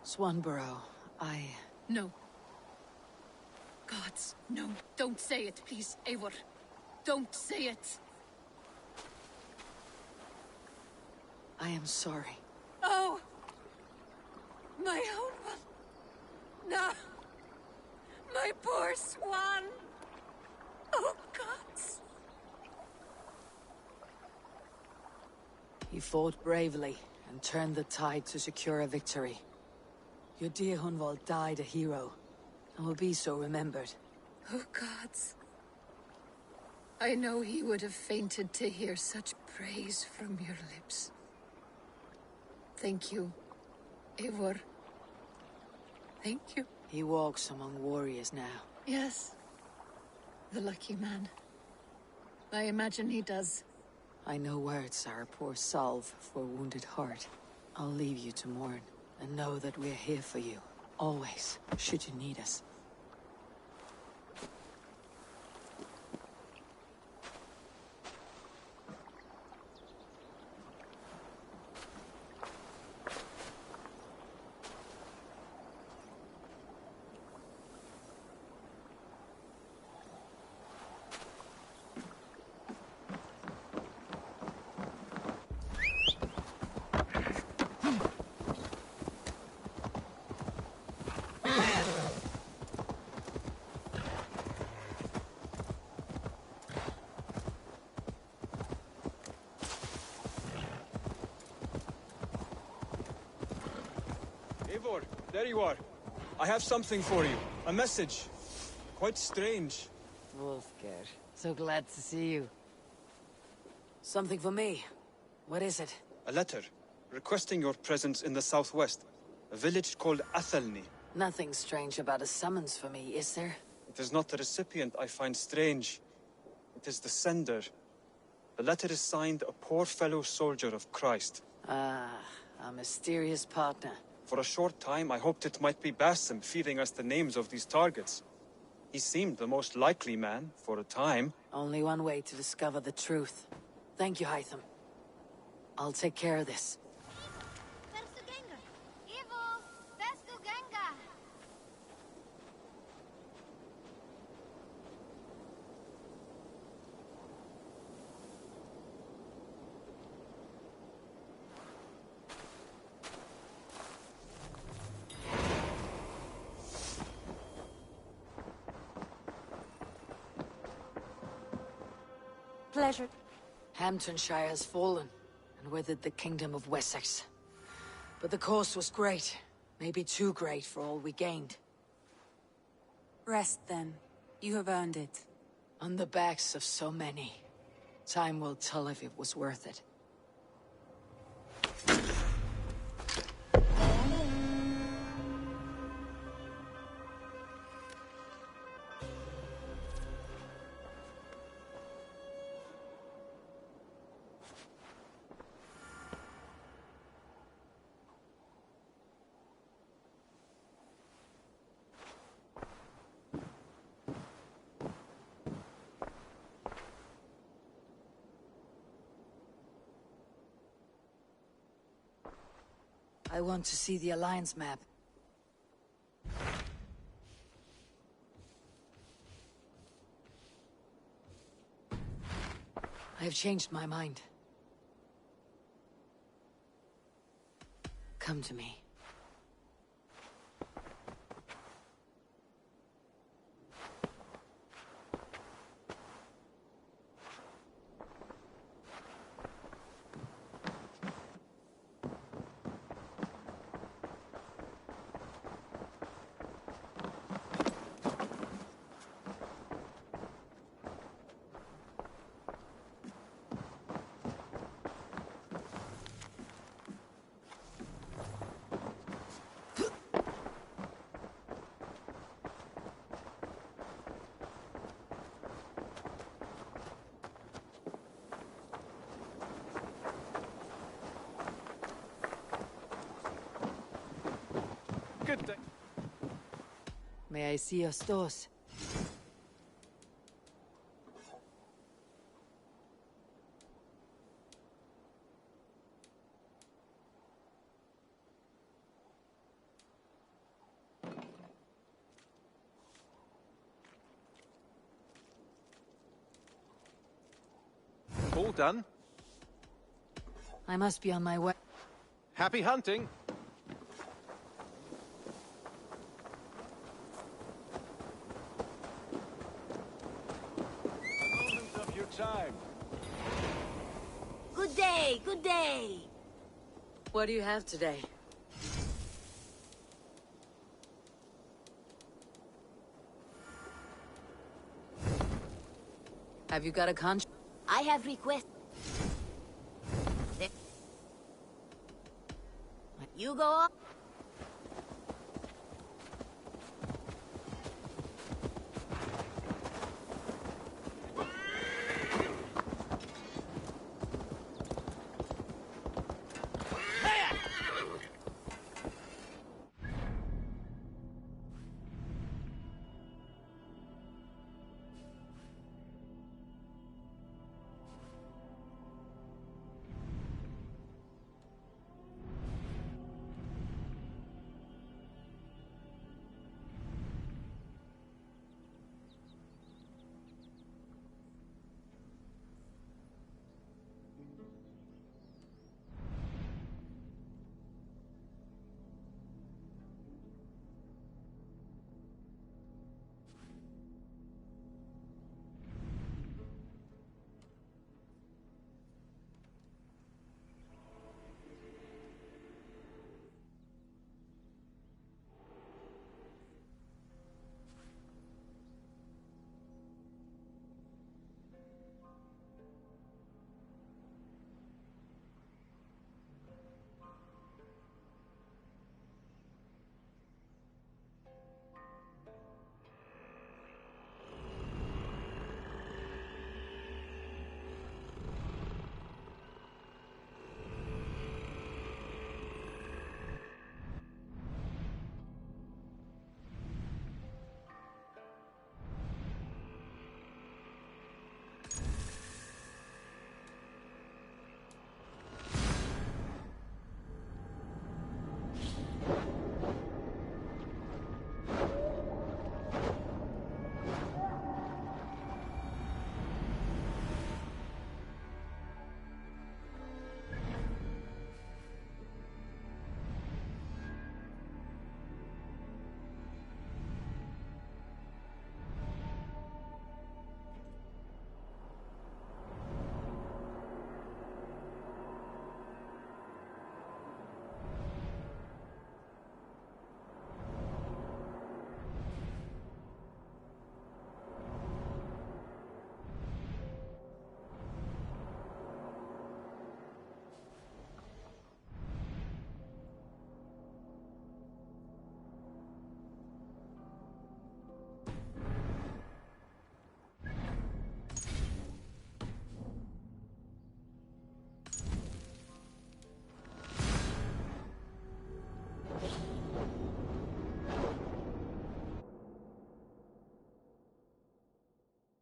Swanborough, No. Gods, no. Don't say it, please, Eivor. Don't say it. I am sorry. Oh! My own one. No! My poor swan! Oh, gods! You fought bravely and turned the tide to secure a victory. Your dear Hunwald died a hero, and will be so remembered. Oh, gods. I know he would have fainted to hear such praise from your lips. Thank you, Eivor. Thank you. He walks among warriors now. Yes. The lucky man. I imagine he does. I know words are a poor salve for a wounded heart. I'll leave you to mourn, and know that we're here for you, always, should you need us. Eivor, there you are. I have something for you. A message. Quite strange. Wolfgar, so glad to see you. Something for me. What is it? A letter requesting your presence in the southwest. A village called Athelney. Nothing strange about a summons for me, is there? It is not the recipient I find strange. It is the sender. The letter is signed a poor fellow soldier of Christ. Ah, a mysterious partner. For a short time, I hoped it might be Basim feeding us the names of these targets. He seemed the most likely man, for a time. Only one way to discover the truth. Thank you, Hytham. I'll take care of this. Pleasure. Hamtunscire has fallen, and with it the kingdom of Wessex. But the cost was great. Maybe too great for all we gained. Rest then. You have earned it. On the backs of so many. Time will tell if it was worth it. I want to see the Alliance map. I have changed my mind. Come to me. Good day. May I see your stores? All done. I must be on my way. Happy hunting. Moment of your time. Good day, good day. What do you have today? Have you got a contract? I have request. You go up.